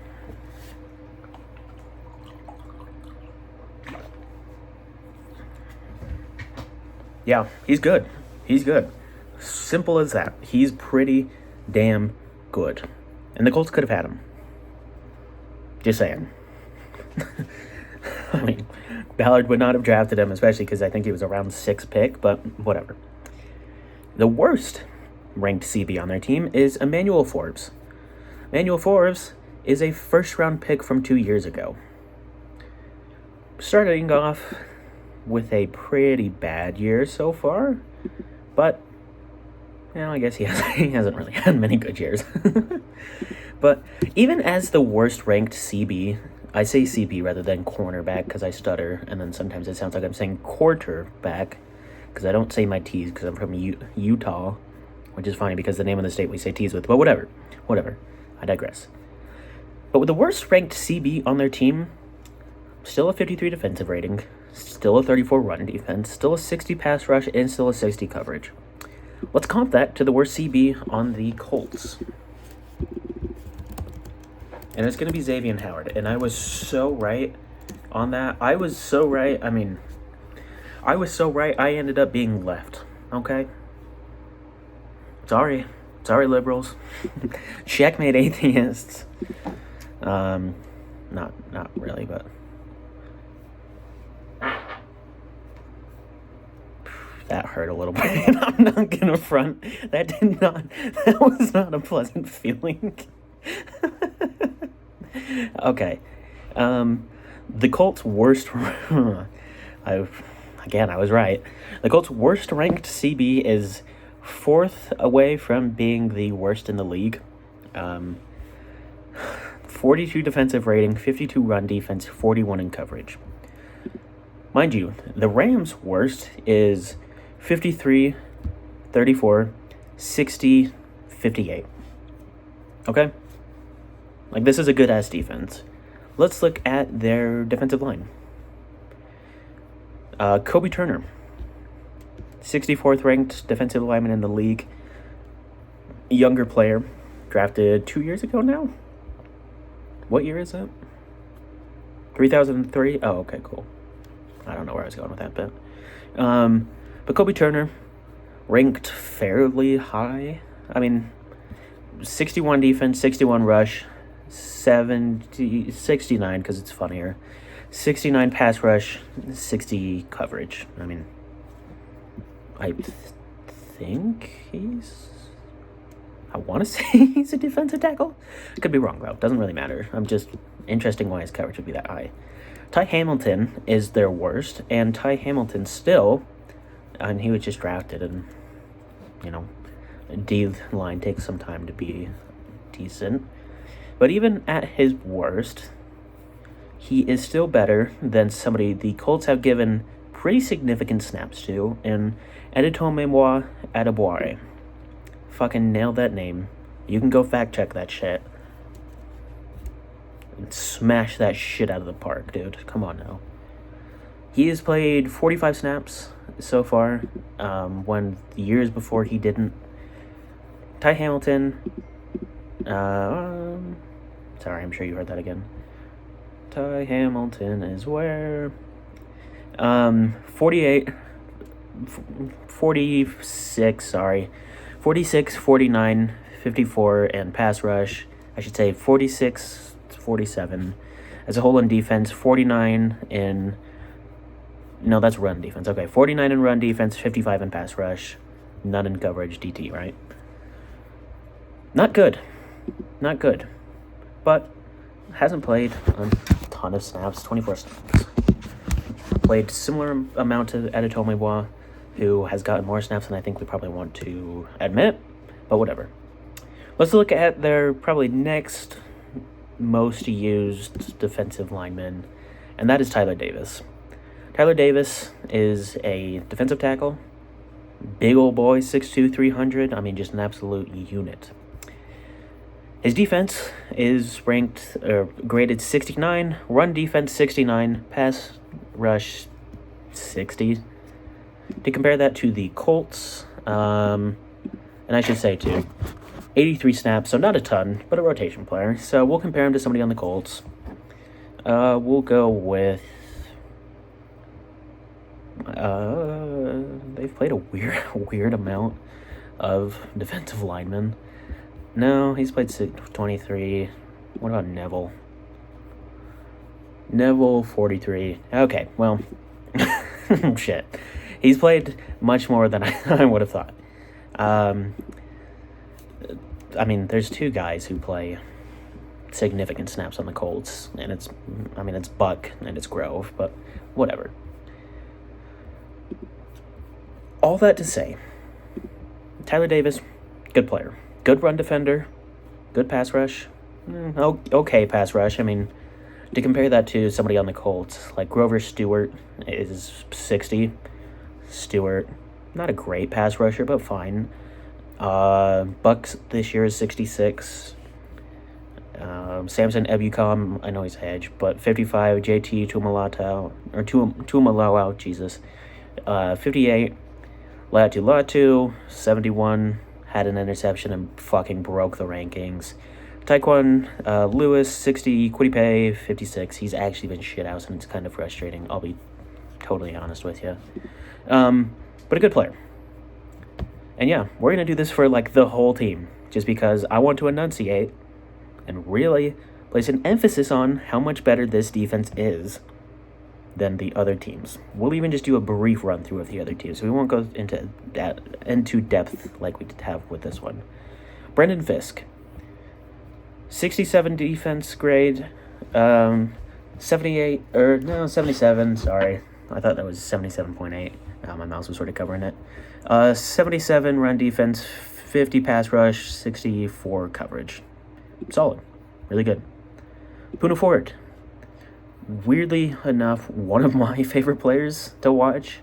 Yeah, he's good. He's good. Simple as that. He's pretty damn good. And the Colts could have had him. Just saying. Ballard would not have drafted him, especially because I think he was a round 6 pick, but whatever. The worst ranked CB on their team is Emmanuel Forbes. Emmanuel Forbes is a first-round pick from 2 years ago. Starting off with a pretty bad year so far, but I guess he hasn't really had many good years. But even as the worst ranked CB, I say CB rather than cornerback because I stutter, and then sometimes it sounds like I'm saying quarterback because I don't say my T's because I'm from Utah, which is funny because the name of the state we say T's with, but whatever, I digress. But with the worst ranked CB on their team, still a 53 defensive rating, still a 34 run defense, still a 60 pass rush, and still a 60 coverage. Let's comp that to the worst CB on the Colts. And it's going to be Xavier Howard. And I was so right on that. I was so right. I ended up being left. Okay? Sorry, liberals. Checkmate atheists. Not really, but... That hurt a little bit. I'm not gonna front. That was not a pleasant feeling. Okay. The Colts' worst... I was right. The Colts' worst ranked CB is 4th away from being the worst in the league. 42 defensive rating, 52 run defense, 41 in coverage. Mind you, the Rams' worst is 53, 34, 60, 58. Okay? This is a good-ass defense. Let's look at their defensive line. Kobe Turner, 64th ranked defensive lineman in the league. Younger player, drafted 2 years ago now? What year is it? 3003? Oh, okay, cool. I don't know where I was going with that, but Kobe Turner, ranked fairly high. I mean, 61 defense, 61 rush, 69 because it's funnier. 69 pass rush, 60 coverage. I mean, I think I want to say he's a defensive tackle. Could be wrong, though. Doesn't really matter. I'm just interesting why his coverage would be that high. Ty Hamilton is their worst, and Ty Hamilton still, and he was just drafted, and, you know, D-line takes some time to be decent. But even at his worst, he is still better than somebody the Colts have given pretty significant snaps to, and Adetomiwa Adebawore. Fucking nailed that name. You can go fact check that shit. And smash that shit out of the park, dude. Come on now. He has played 45 snaps so far, when the years before he didn't. Ty Hamilton, sorry, I'm sure you heard that again. Ty Hamilton is where? 46, 49, 54, and pass rush. I should say 46, 47. As a whole in defense, 49 in... No, that's run defense. Okay, 49 in run defense, 55 in pass rush. None in coverage, DT, right? Not good. Not good. But hasn't played a ton of snaps, 24 snaps. Played similar amount to Adetomiwa, who has gotten more snaps than I think we probably want to admit, but whatever. Let's look at their probably next most used defensive lineman, and that is Tyler Davis. Tyler Davis is a defensive tackle, big old boy, 6'2", 300. I mean, just an absolute unit. His defense is graded 69, run defense 69, pass rush 60. To compare that to the Colts, and I should say too, 83 snaps, so not a ton, but a rotation player. So we'll compare him to somebody on the Colts. We'll go with... they've played a weird amount of defensive linemen. No, he's played 23. What about Neville? Neville, 43. Okay, well, shit. He's played much more than I would have thought. I mean, there's two guys who play significant snaps on the Colts, and it's Buck and it's Grove, but whatever. All that to say, Tyler Davis, good player. Good run defender, good pass rush, okay pass rush. I mean, to compare that to somebody on the Colts, like Grover Stewart is 60. Stewart, not a great pass rusher, but fine. Bucks this year is 66. Samson Ebukam, I know he's edge, but 55. JT Tuimoloau, Jesus. 58. Latu, 71. Had an interception and fucking broke the rankings. Taekwon Lewis, 60. Quiddipe, 56. He's actually been shithouse, and it's kind of frustrating. I'll be totally honest with you. But a good player. And yeah, we're going to do this for like the whole team, just because I want to enunciate and really place an emphasis on how much better this defense is than the other teams. We'll even just do a brief run through of the other teams, so we won't go into depth like we did have with this one. Brendan Fisk, 67 defense grade, 77, sorry. I thought that was 77.8. My mouse was sort of covering it. 77 run defense, 50 pass rush, 64 coverage. Solid. Really good. Poona Ford, weirdly enough, one of my favorite players to watch.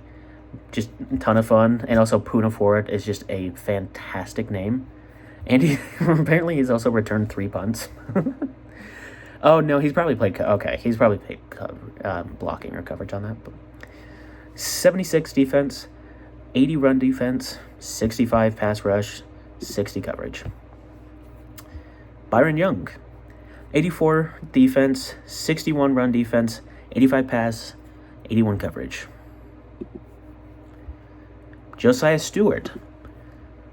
Just a ton of fun. And also Poona Ford is just a fantastic name. And he apparently he's also returned 3 punts. Oh, no, he's probably played... he's probably played blocking or coverage on that. But 76 defense, 80 run defense, 65 pass rush, 60 coverage. Byron Young, 84 defense, 61 run defense, 85 pass, 81 coverage. Josiah Stewart,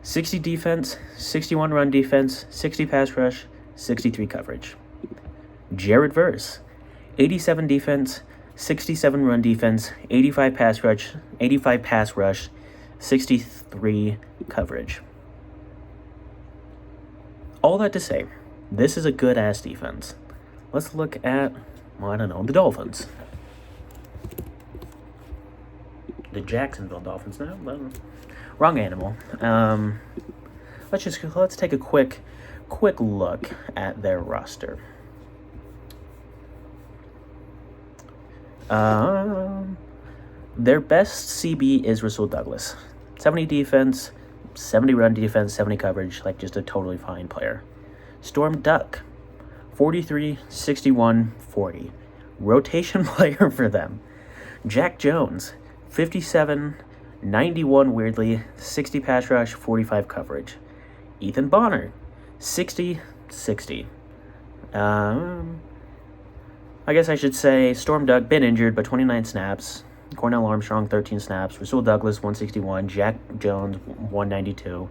60 defense, 61 run defense, 60 pass rush, 63 coverage. Jared Verse, 87 defense, 67 run defense, 85 pass rush, 63 coverage. All that to say, this is a good-ass defense. Let's look at, well, I don't know, the Dolphins. The Jacksonville Dolphins. No, wrong animal. Let's take a quick look at their roster. Their best CB is Rasul Douglas. 70 defense, 70 run defense, 70 coverage, like just a totally fine player. Storm Duck, 43, 61, 40. Rotation player for them. Jack Jones, 57, 91 weirdly, 60 pass rush, 45 coverage. Ethan Bonner, 60, 60. I guess I should say Storm Duck, been injured, but 29 snaps. Cornell Armstrong, 13 snaps. Rasul Douglas, 161. Jack Jones, 192.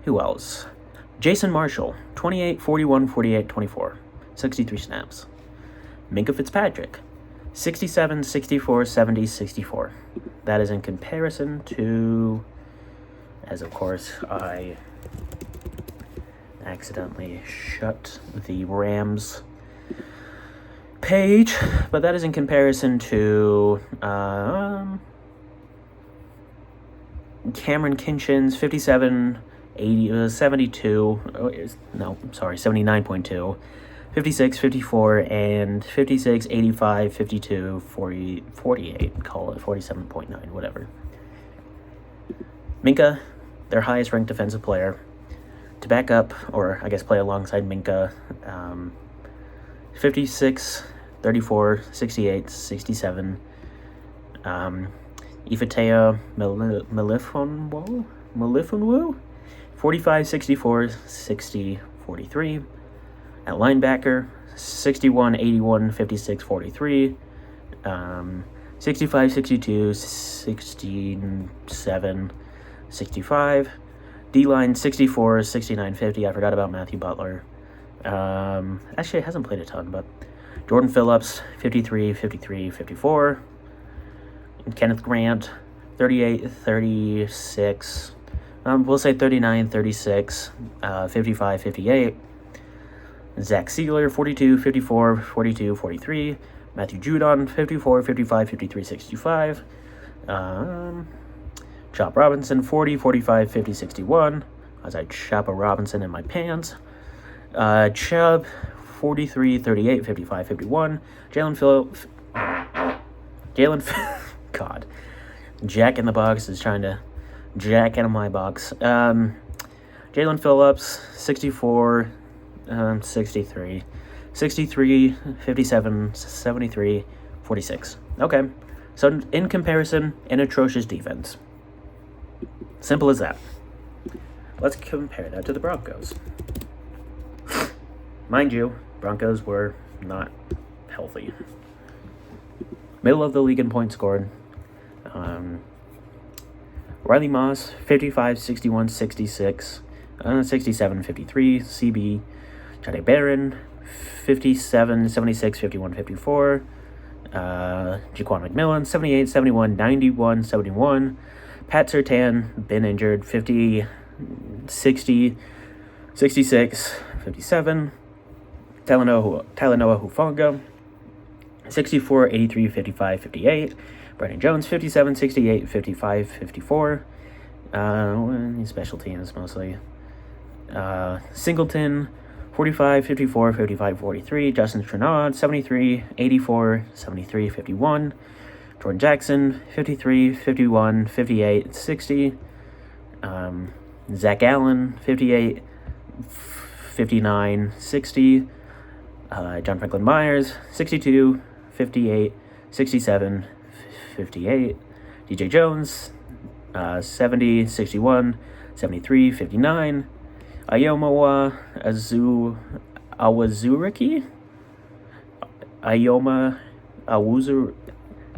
Who else? Jason Marshall, 28, 41, 48, 24. 63 snaps. Minkah Fitzpatrick, 67, 64, 70, 64. That is in comparison to, as of course I accidentally shut the Rams page, but that is in comparison to Cameron Kinchins, 57, 80, 72, 79.2, 56, 54, and 56, 85, 52, 40, 48, call it 47.9, whatever. Minkah, their highest ranked defensive player. To back up, or I guess play alongside Minkah, 56, 34, 68, 67. Ifetea Melifonwu, 45, 64, 60, 43. At linebacker, 61, 81, 56, 43. 65, 62, 67, 65. D-line, 64, 69, 50. I forgot about Matthew Butler. Actually, it hasn't played a ton, but Jordan Phillips, 53, 53, 54. And Kenneth Grant, 38, 36. We'll say 39, 36, 55, 58. Zach Sealer, 42, 54, 42, 43. Matthew Judon, 54, 55, 53, 65. Chop Robinson, 40, 45, 50, 61. As I chop a Robinson in my pants. Chubb, 43, 38, 55, 51. God. Jack in the box is trying to jack into my box. Jalen Phillips, 64, 63. 63, 57, 73, 46. Okay. So in comparison, an atrocious defense. Simple as that. Let's compare that to the Broncos. Mind you, Broncos were not healthy. Middle of the league in points scored. Riley Moss, 55, 61, 66, 67, 53. CB. Jade Barron, 57, 76, 51, 54. Jaquan McMillan, 78, 71, 91, 71. Pat Surtain, been injured, 50, 60, 66, 57. Talanoa Hufanga, 64, 83, 55, 58. Brandon Jones, 57, 68, 55, 54. Special teams mostly. Singleton, 45, 54, 55, 43. Justin Trenard, 73, 84, 73, 51. Jordan Jackson, 53, 51, 58, 60. Zach Allen, 58, 59, 60. John Franklin Myers, 62, 58, 67, 58. DJ Jones, 70, 61, 73, 59. Ayoma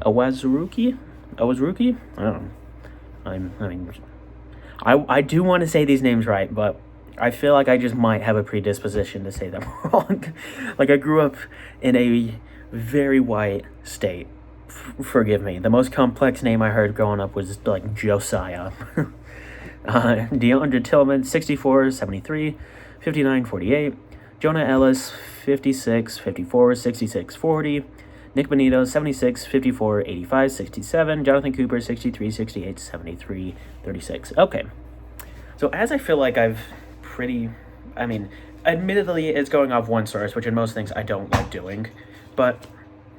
Awazuriki? Awazuruki? I don't know. I mean, I do want to say these names right, but I feel like I just might have a predisposition to say them wrong. Like, I grew up in a very white state. Forgive me. The most complex name I heard growing up was, like, Josiah. DeAndre Tillman, 64, 73, 59, 48. Jonah Ellis, 56, 54, 66, 40. Nick Benito, 76, 54, 85, 67. Jonathan Cooper, 63, 68, 73, 36. Okay. So as I feel like I've admittedly it's going off one source, which in most things I don't like doing, but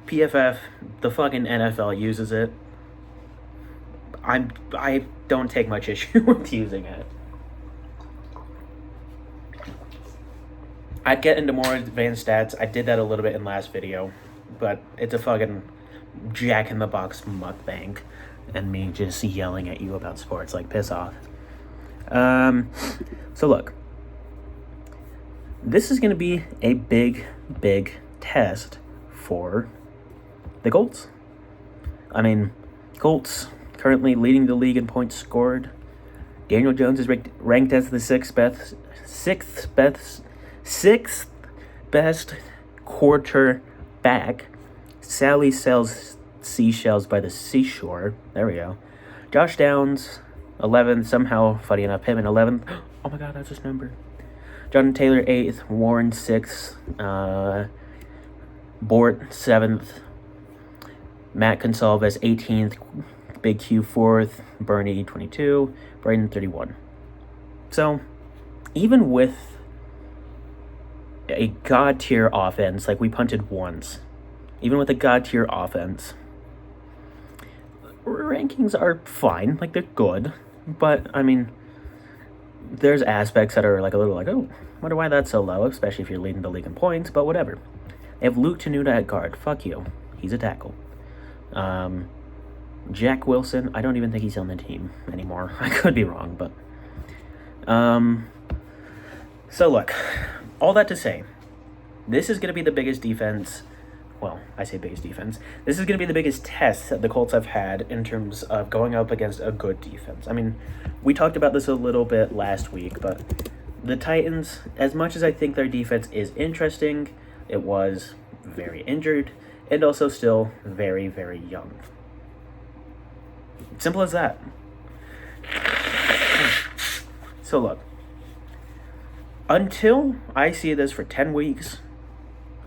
PFF, the fucking NFL uses it. I don't take much issue with using it. I'd get into more advanced stats. I did that a little bit in last video, but it's a fucking Jack in the Box mukbang and me just yelling at you about sports, like, piss off. So look, this is going to be a big test for the Colts. I mean, Colts currently leading the league in points scored. Daniel Jones is ranked as the sixth best quarterback. Sally sells seashells by the seashore. There we go. Josh Downs, 11th. Somehow, funny enough, him in 11th. Oh my god, that's his number. Jonathan Taylor, 8th. Warren, 6th. Bort, 7th. Matt Consalves, 18th. Big Q, 4th. Bernie, 22. Braden, 31. So, even with a god-tier offense, like, we punted once. Even with a god-tier offense, rankings are fine. Like, they're good. But, I mean, there's aspects that are, like, a little like, oh, wonder why that's so low, especially if you're leading the league in points, but whatever. They have Luke Tenuta at guard. Fuck you. He's a tackle. Jack Wilson, I don't even think he's on the team anymore. I could be wrong, but... So, look, all that to say, this is going to be the biggest defense... Well, I say biggest defense. This is going to be the biggest test that the Colts have had in terms of going up against a good defense. I mean, we talked about this a little bit last week, but the Titans, as much as I think their defense is interesting, it was very injured and also still very, very young. Simple as that. So look, until I see this for 10 weeks...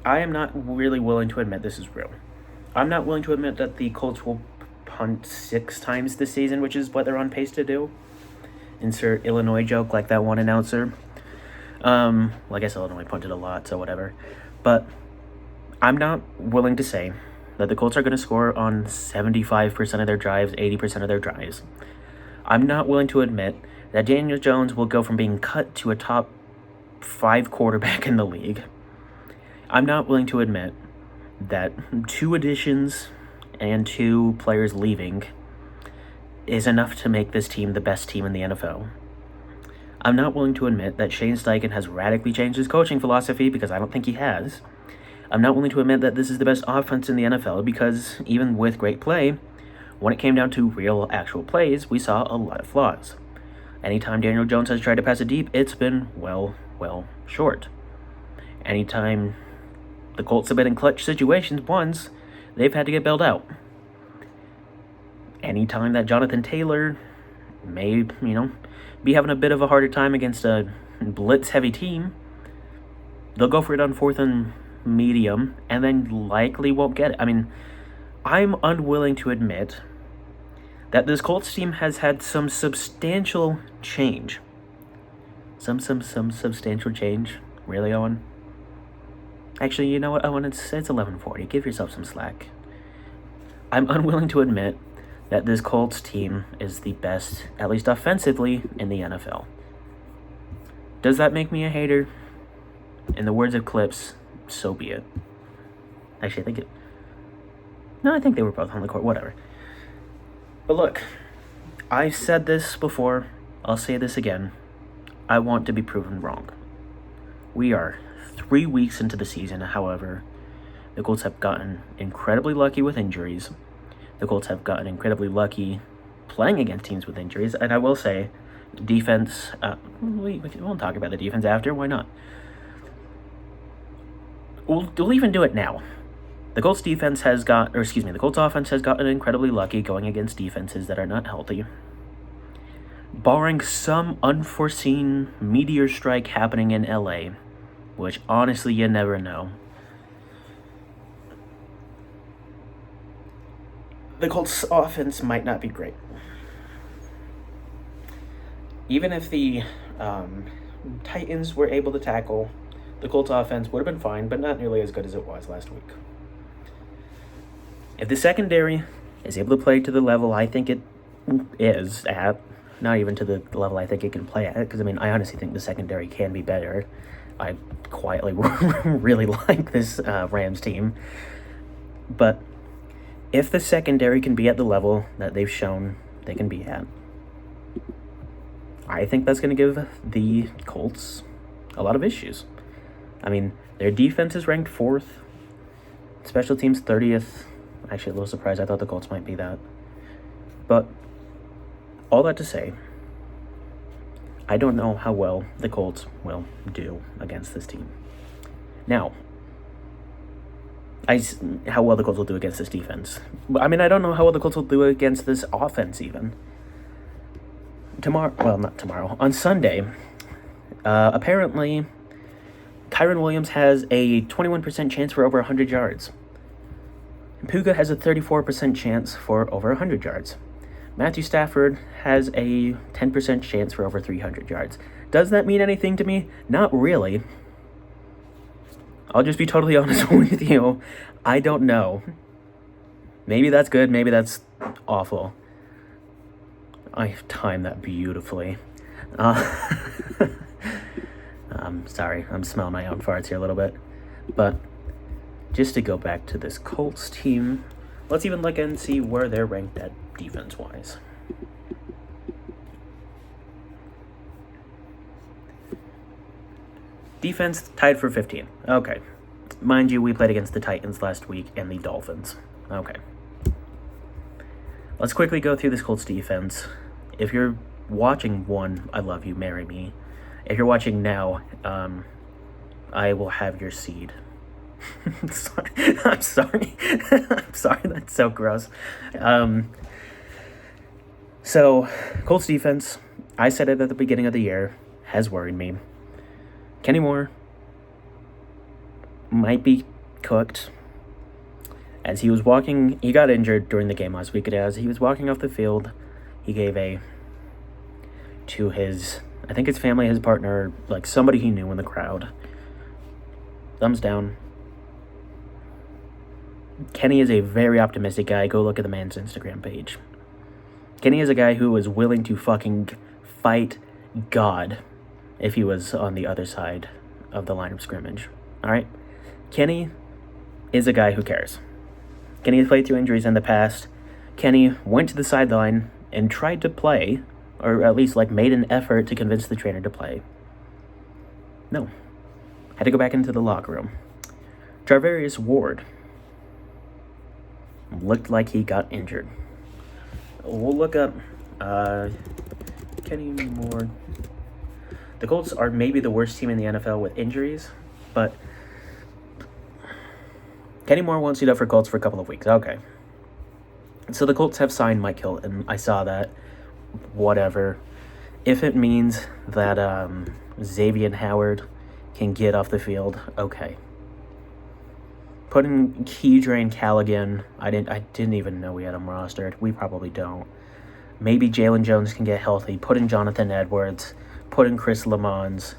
I am not really willing to admit this is real. I'm not willing to admit that the Colts will punt 6 times this season, which is what they're on pace to do. Insert Illinois joke like that one announcer. Well, I guess Illinois punted a lot, so whatever. But I'm not willing to say that the Colts are going to score on 75% of their drives, 80% of their drives. I'm not willing to admit that Daniel Jones will go from being cut to a top 5 quarterback in the league. I'm not willing to admit that 2 additions and 2 players leaving is enough to make this team the best team in the NFL. I'm not willing to admit that Shane Steichen has radically changed his coaching philosophy, because I don't think he has. I'm not willing to admit that this is the best offense in the NFL, because even with great play, when it came down to real, actual plays, we saw a lot of flaws. Anytime Daniel Jones has tried to pass it deep, it's been, well, short. Anytime the Colts have been in clutch situations once, they've had to get bailed out. Anytime that Jonathan Taylor may, be having a bit of a harder time against a blitz-heavy team, they'll go for it on 4th and medium, and then likely won't get it. I mean, I'm unwilling to admit that this Colts team has had some substantial change. Some substantial change. Really, Owen? Actually, you know what, Owen? It's 11:40. Give yourself some slack. I'm unwilling to admit that this Colts team is the best, at least offensively, in the NFL. Does that make me a hater? In the words of Clips, so be it. Actually, I think they were both on the court. Whatever. But look, I've said this before. I'll say this again. I want to be proven wrong. We are 3 weeks into the season, however. The Colts have gotten incredibly lucky with injuries. The Colts have gotten incredibly lucky playing against teams with injuries. And I will say, defense, we'll talk about the defense after, why not? We'll even do it now. The Colts offense has gotten incredibly lucky going against defenses that are not healthy. Barring some unforeseen meteor strike happening in LA, which honestly you never know, the Colts offense might not be great. Even if the Titans were able to tackle, the Colts offense would have been fine, but not nearly as good as it was last week. If the secondary is able to play to the level I think it is at, not even to the level I think it can play at, because I honestly think the secondary can be better. I quietly really like this Rams team. But if the secondary can be at the level that they've shown they can be at, I think that's going to give the Colts a lot of issues. Their defense is ranked 4th, special teams 30th. Actually, a little surprised. I thought the Colts might be that. But all that to say, I don't know how well the Colts will do against this team. Now, how well the Colts will do against this defense. I don't know how well the Colts will do against this offense even. On Sunday, apparently, Kyren Williams has a 21% chance for over 100 yards. Puka has a 34% chance for over 100 yards. Matthew Stafford has a 10% chance for over 300 yards. Does that mean anything to me? Not really. I'll just be totally honest with you. I don't know. Maybe that's good, maybe that's awful. I timed that beautifully. I'm sorry, I'm smelling my own farts here a little bit. But just to go back to this Colts team, let's even look and see where they're ranked at defense-wise. Defense tied for 15. Okay. Mind you, we played against the Titans last week and the Dolphins. Okay. Let's quickly go through this Colts defense. If you're watching I love you, marry me. If you're watching now, I will have your seed. I'm sorry. I'm sorry, that's so gross. So, Colts defense, I said it at the beginning of the year, has worried me. Kenny Moore might be cooked. As he was walking, he got injured during the game last week, and as he was walking off the field, he gave to his family, his partner, somebody he knew in the crowd. Thumbs down. Kenny is a very optimistic guy. Go look at the man's Instagram page. Kenny is a guy who is willing to fucking fight God if he was on the other side of the line of scrimmage. Alright? Kenny is a guy who cares. Kenny has played through injuries in the past. Kenny went to the sideline and tried to play, or at least made an effort to convince the trainer to play. No. Had to go back into the locker room. Charvarius Ward looked like he got injured. We'll look up Kenny Moore. The Colts are maybe the worst team in the NFL with injuries, but Kenny Moore won't suit up for Colts for a couple of weeks. Okay. So the Colts have signed Mike Hilton. I saw that. Whatever. If it means that Xavier Howard can get off the field, okay. Put in Keydre and Callaghan. I didn't even know we had him rostered. We probably don't. Maybe Jalen Jones can get healthy. Put in Jonathan Edwards. Put in Chris Lamons.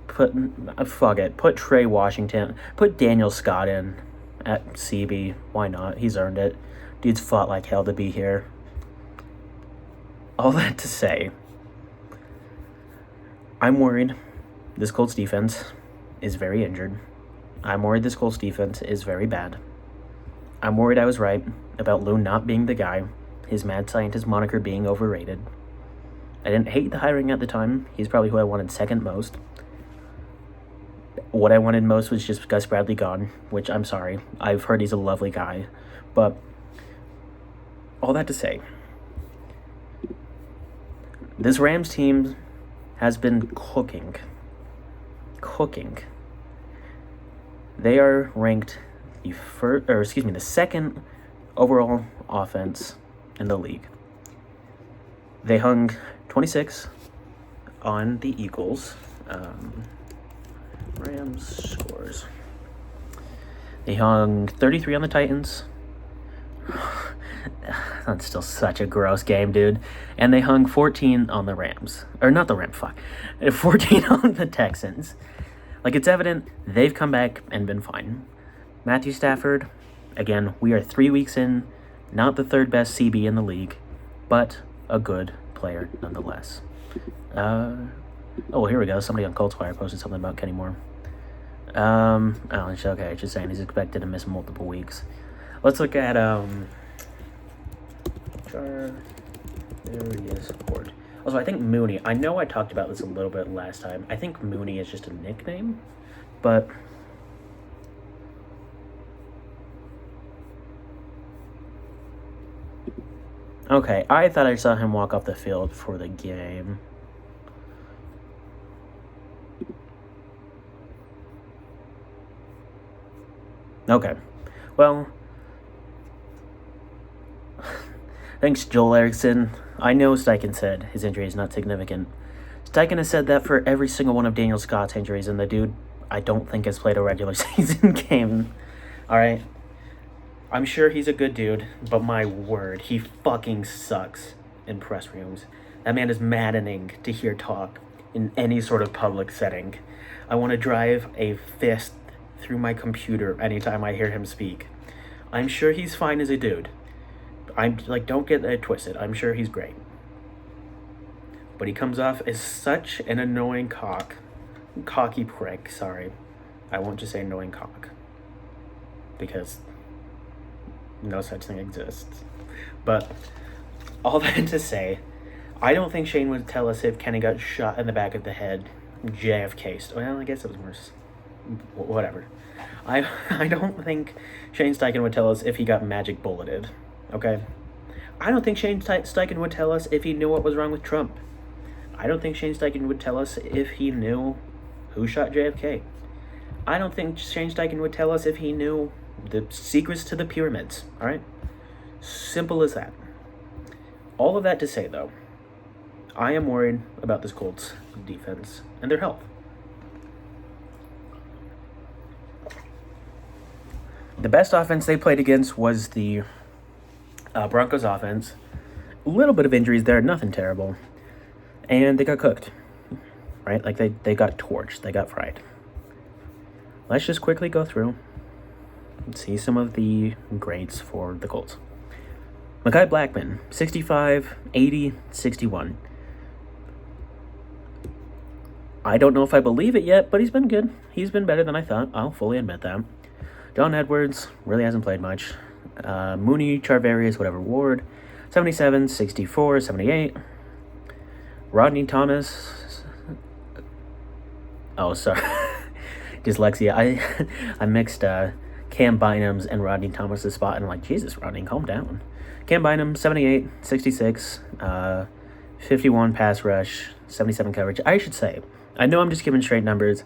Fuck it. Put Trey Washington. Put Daniel Scott in at CB. Why not? He's earned it. Dude's fought like hell to be here. All that to say, I'm worried this Colts defense is very injured. I'm worried this Colts defense is very bad. I'm worried I was right about Lou not being the guy, his mad scientist moniker being overrated. I didn't hate the hiring at the time. He's probably who I wanted second most. What I wanted most was just Gus Bradley gone, which I'm sorry. I've heard he's a lovely guy. But all that to say, This Rams team has been cooking. They are ranked the second overall offense in the league. They hung 26 on the Eagles. Rams scores. They hung 33 on the Titans. That's still such a gross game, dude. And they hung 14 on the Rams. Or not the Rams, 14 on the Texans. Like, it's evident they've come back and been fine. Matthew Stafford, again, we are 3 weeks in. Not the third best CB in the league, but a good player nonetheless. Oh, here we go. Somebody on Colts Wire posted something about Kenny Moore. It's okay. Just saying he's expected to miss multiple weeks. Let's look at there he is. Ford. Also, I think Mooney. I know I talked about this a little bit last time. I think Mooney is just a nickname, but okay. I thought I saw him walk off the field for the game. Okay. Well, thanks, Joel Erickson. I know Steichen said his injury is not significant. Steichen has said that for every single one of Daniel Scott's injuries, and the dude, I don't think, has played a regular season game. Alright? I'm sure he's a good dude, but my word, he fucking sucks in press rooms. That man is maddening to hear talk in any sort of public setting. I want to drive a fist through my computer anytime I hear him speak. I'm sure he's fine as a dude. Don't get that twisted. I'm sure he's great. But he comes off as such an annoying cocky prick. Sorry. I won't just say annoying cock. Because no such thing exists. But all that to say, I don't think Shane would tell us if Kenny got shot in the back of the head, JFK. Well, I guess it was worse. Whatever. I don't think Shane Steichen would tell us if he got magic bulleted. Okay? I don't think Shane Steichen would tell us if he knew what was wrong with Trump. I don't think Shane Steichen would tell us if he knew who shot JFK. I don't think Shane Steichen would tell us if he knew the secrets to the pyramids. Alright? Simple as that. All of that to say, though, I am worried about this Colts defense and their health. The best offense they played against was the Broncos offense. A little bit of injuries there, nothing terrible. And they got cooked, right? Like, they got torched. They got fried. Let's just quickly go through and see some of the grades for the Colts. Mekhi Blackmon, 65, 80, 61. I don't know if I believe it yet, but he's been good. He's been better than I thought. I'll fully admit that. John Edwards really hasn't played much. Mooney, Charvarius, whatever, Ward, 77, 64, 78. Rodney Thomas. Oh, sorry. Dyslexia. I mixed Cam Bynum's and Rodney Thomas's spot, and I'm like, Jesus, Rodney, calm down. Cam Bynum, 78, 66, 51 pass rush, 77 coverage. I should say, I know I'm just giving straight numbers.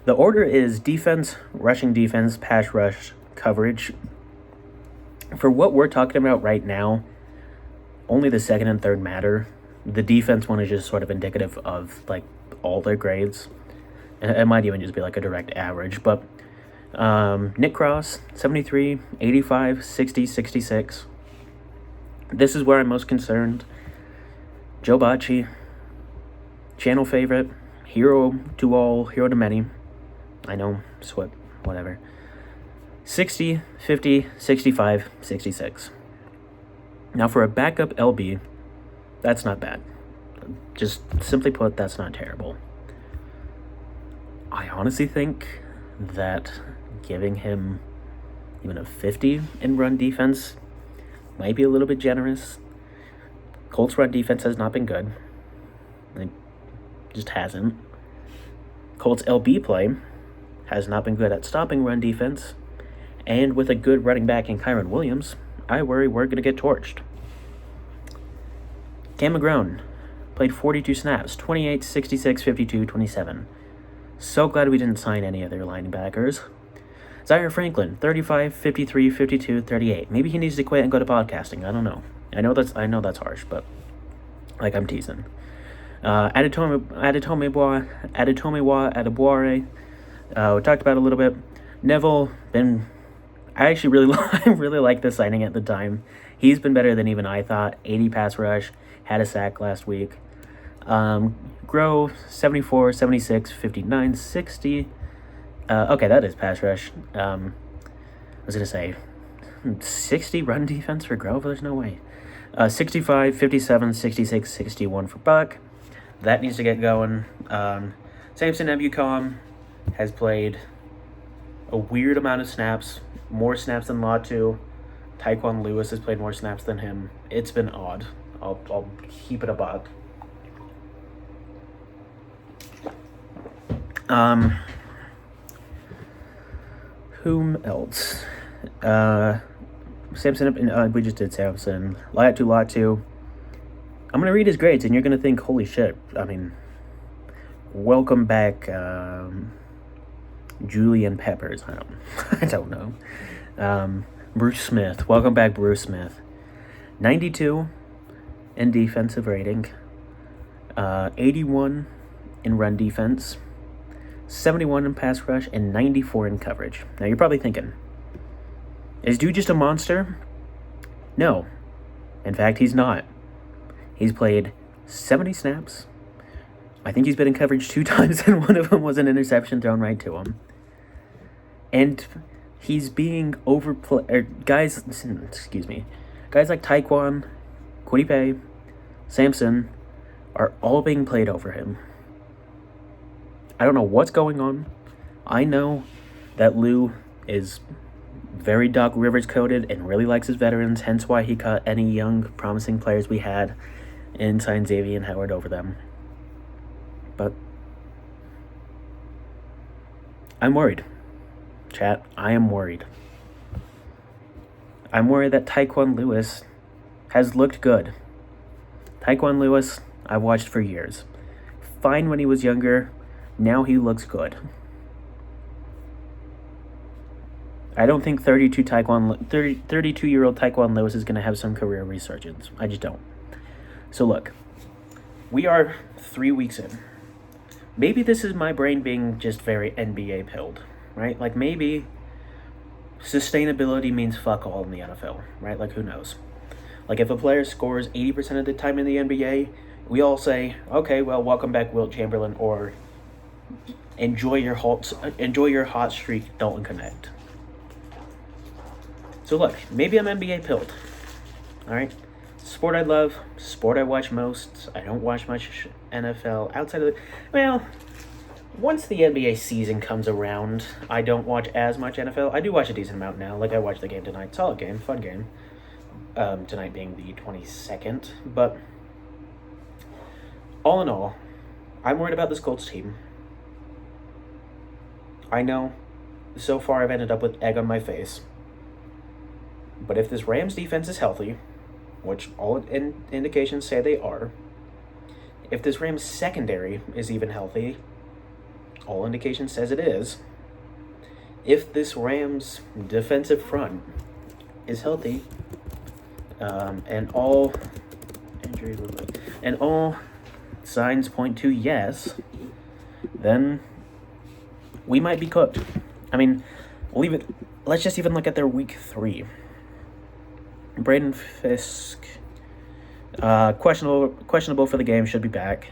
The order is defense, rushing defense, pass rush, coverage. For what we're talking about right now, only the second and third matter. The defense one is just sort of indicative of, like, all their grades. It might even just be, like, a direct average. But Nick Cross, 73, 85, 60, 66. This is where I'm most concerned. Joe Bacci, channel favorite, hero to all, hero to many. I know, sweat, whatever. 60, 50, 65, 66. Now for a backup LB, that's not bad. Just simply put, that's not terrible. I honestly think that giving him even a 50 in run defense might be a little bit generous. Colts run defense has not been good. It just hasn't. Colts LB play has not been good at stopping run defense. And with a good running back in Kyron Williams, I worry we're going to get torched. Cam McGrone played 42 snaps, 28, 66, 52, 27. So glad we didn't sign any other linebackers. Zaire Franklin, 35, 53, 52, 38. Maybe he needs to quit and go to podcasting. I don't know. I know that's harsh, but like, I'm teasing. Adetomiwa Adeboire. We talked about it a little bit. Neville I actually really like this signing at the time. He's been better than even I thought. 80 pass rush, had a sack last week. Grow 74, 76, 59, 60. Okay, that is pass rush. I was gonna say 60 run defense for Grove. There's no way. 65, 57, 66, 61 for Buck. That needs to get going. Samson Ebukam has played a weird amount of snaps, more snaps than Latu. Taekwon Lewis has played more snaps than him. It's been odd. I'll keep it a buck. Whom else? Samson, we just did Samson. Latu. I'm going to read his grades, and you're going to think, holy shit. I mean, welcome back, Julian Peppers. I don't know. Bruce Smith. Welcome back, Bruce Smith. 92 in defensive rating. 81 in run defense. 71 in pass rush, and 94 in coverage. Now, you're probably thinking, is dude just a monster? No. In fact, he's not. He's played 70 snaps. I think he's been in coverage 2 times, and one of them was an interception thrown right to him. And he's being overplayed. Guys like Taekwon, Quinnipiac, Samson are all being played over him. I don't know what's going on. I know that Lou is very Doc Rivers coded and really likes his veterans, hence why he cut any young, promising players we had and signed Xavier and Howard over them. But I'm worried. Chat, I am worried. I'm worried that Taekwon Lewis has looked good. Taekwon Lewis, I've watched for years. Fine when he was younger. Now he looks good. I don't think 32-year-old Taekwon Lewis is going to have some career resurgence. I just don't. So look, we are 3 weeks in. Maybe this is my brain being just very NBA pilled, right? Like, maybe sustainability means fuck all in the NFL, right? Like, who knows? Like, if a player scores 80% of the time in the NBA, we all say, okay, well, welcome back, Wilt Chamberlain, or enjoy your hot streak, Dalton Connect. So look, maybe I'm NBA pilled. All right, sport I love, sport I watch most. I don't watch much NFL outside of it. Well, once the NBA season comes around, I don't watch as much NFL. I do watch a decent amount now. Like, I watched the game tonight. Solid game, fun game. Tonight being the 22nd. But all in all, I'm worried about this Colts team. I know so far I've ended up with egg on my face. But if this Rams defense is healthy, which all indications say they are, if this Rams secondary is even healthy, all indications says it is, if this Rams defensive front is healthy, and all signs point to yes, then we might be cooked. I mean, let's just even look at their week 3. Braden Fisk, questionable for the game, should be back.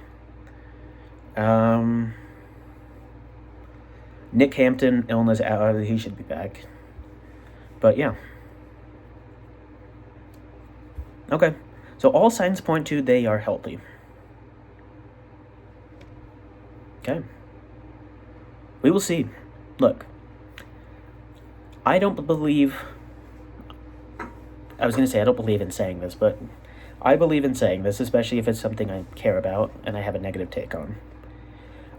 Nick Hampton, illness out, he should be back. But yeah. Okay, so all signs point to they are healthy. Okay. We will see. Look, I don't believe in saying this, but I believe in saying this, especially if it's something I care about and I have a negative take on.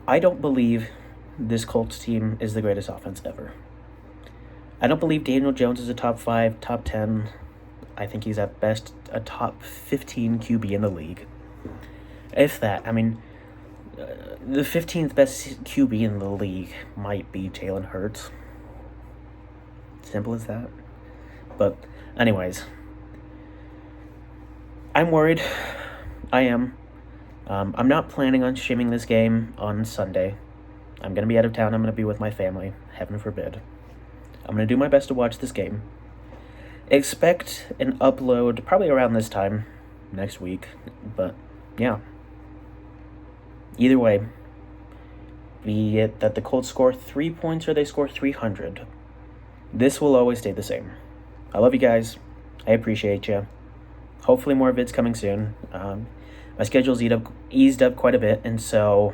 I don't believe this Colts team is the greatest offense ever. I don't believe Daniel Jones is a top 5, top 10. I think he's at best a top 15 QB in the league. If that. I mean, the 15th best QB in the league might be Jalen Hurts. Simple as that. But, anyways, I'm worried. I am. I'm not planning on streaming this game on Sunday. I'm going to be out of town. I'm going to be with my family. Heaven forbid. I'm going to do my best to watch this game. Expect an upload probably around this time next week. But, yeah. Either way, be it that the Colts score 3 points or they score 300, this will always stay the same. I love you guys. I appreciate you. Hopefully more vids coming soon. My schedule's eased up quite a bit, and so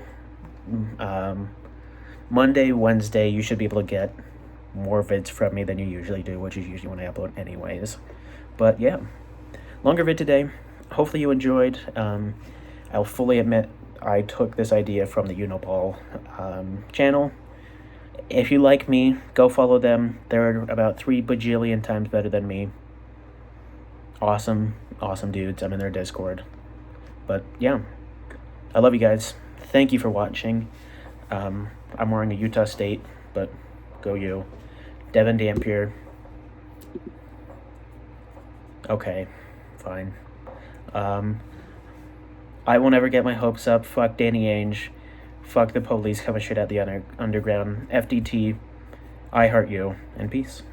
Monday, Wednesday, you should be able to get more vids from me than you usually do, which is usually when I upload anyways. But yeah, longer vid today. Hopefully you enjoyed. I'll fully admit I took this idea from the Uniball channel. If you like me, go follow them. They're about 3 bajillion times better than me. Awesome dudes. I'm in their Discord. But yeah, I love you guys. Thank you for watching. I'm wearing a Utah State, but go you. Devin Dampier. Okay, fine. I will never get my hopes up. Fuck Danny Ainge. Fuck the police coming straight out the underground. FDT. I heart you. And peace.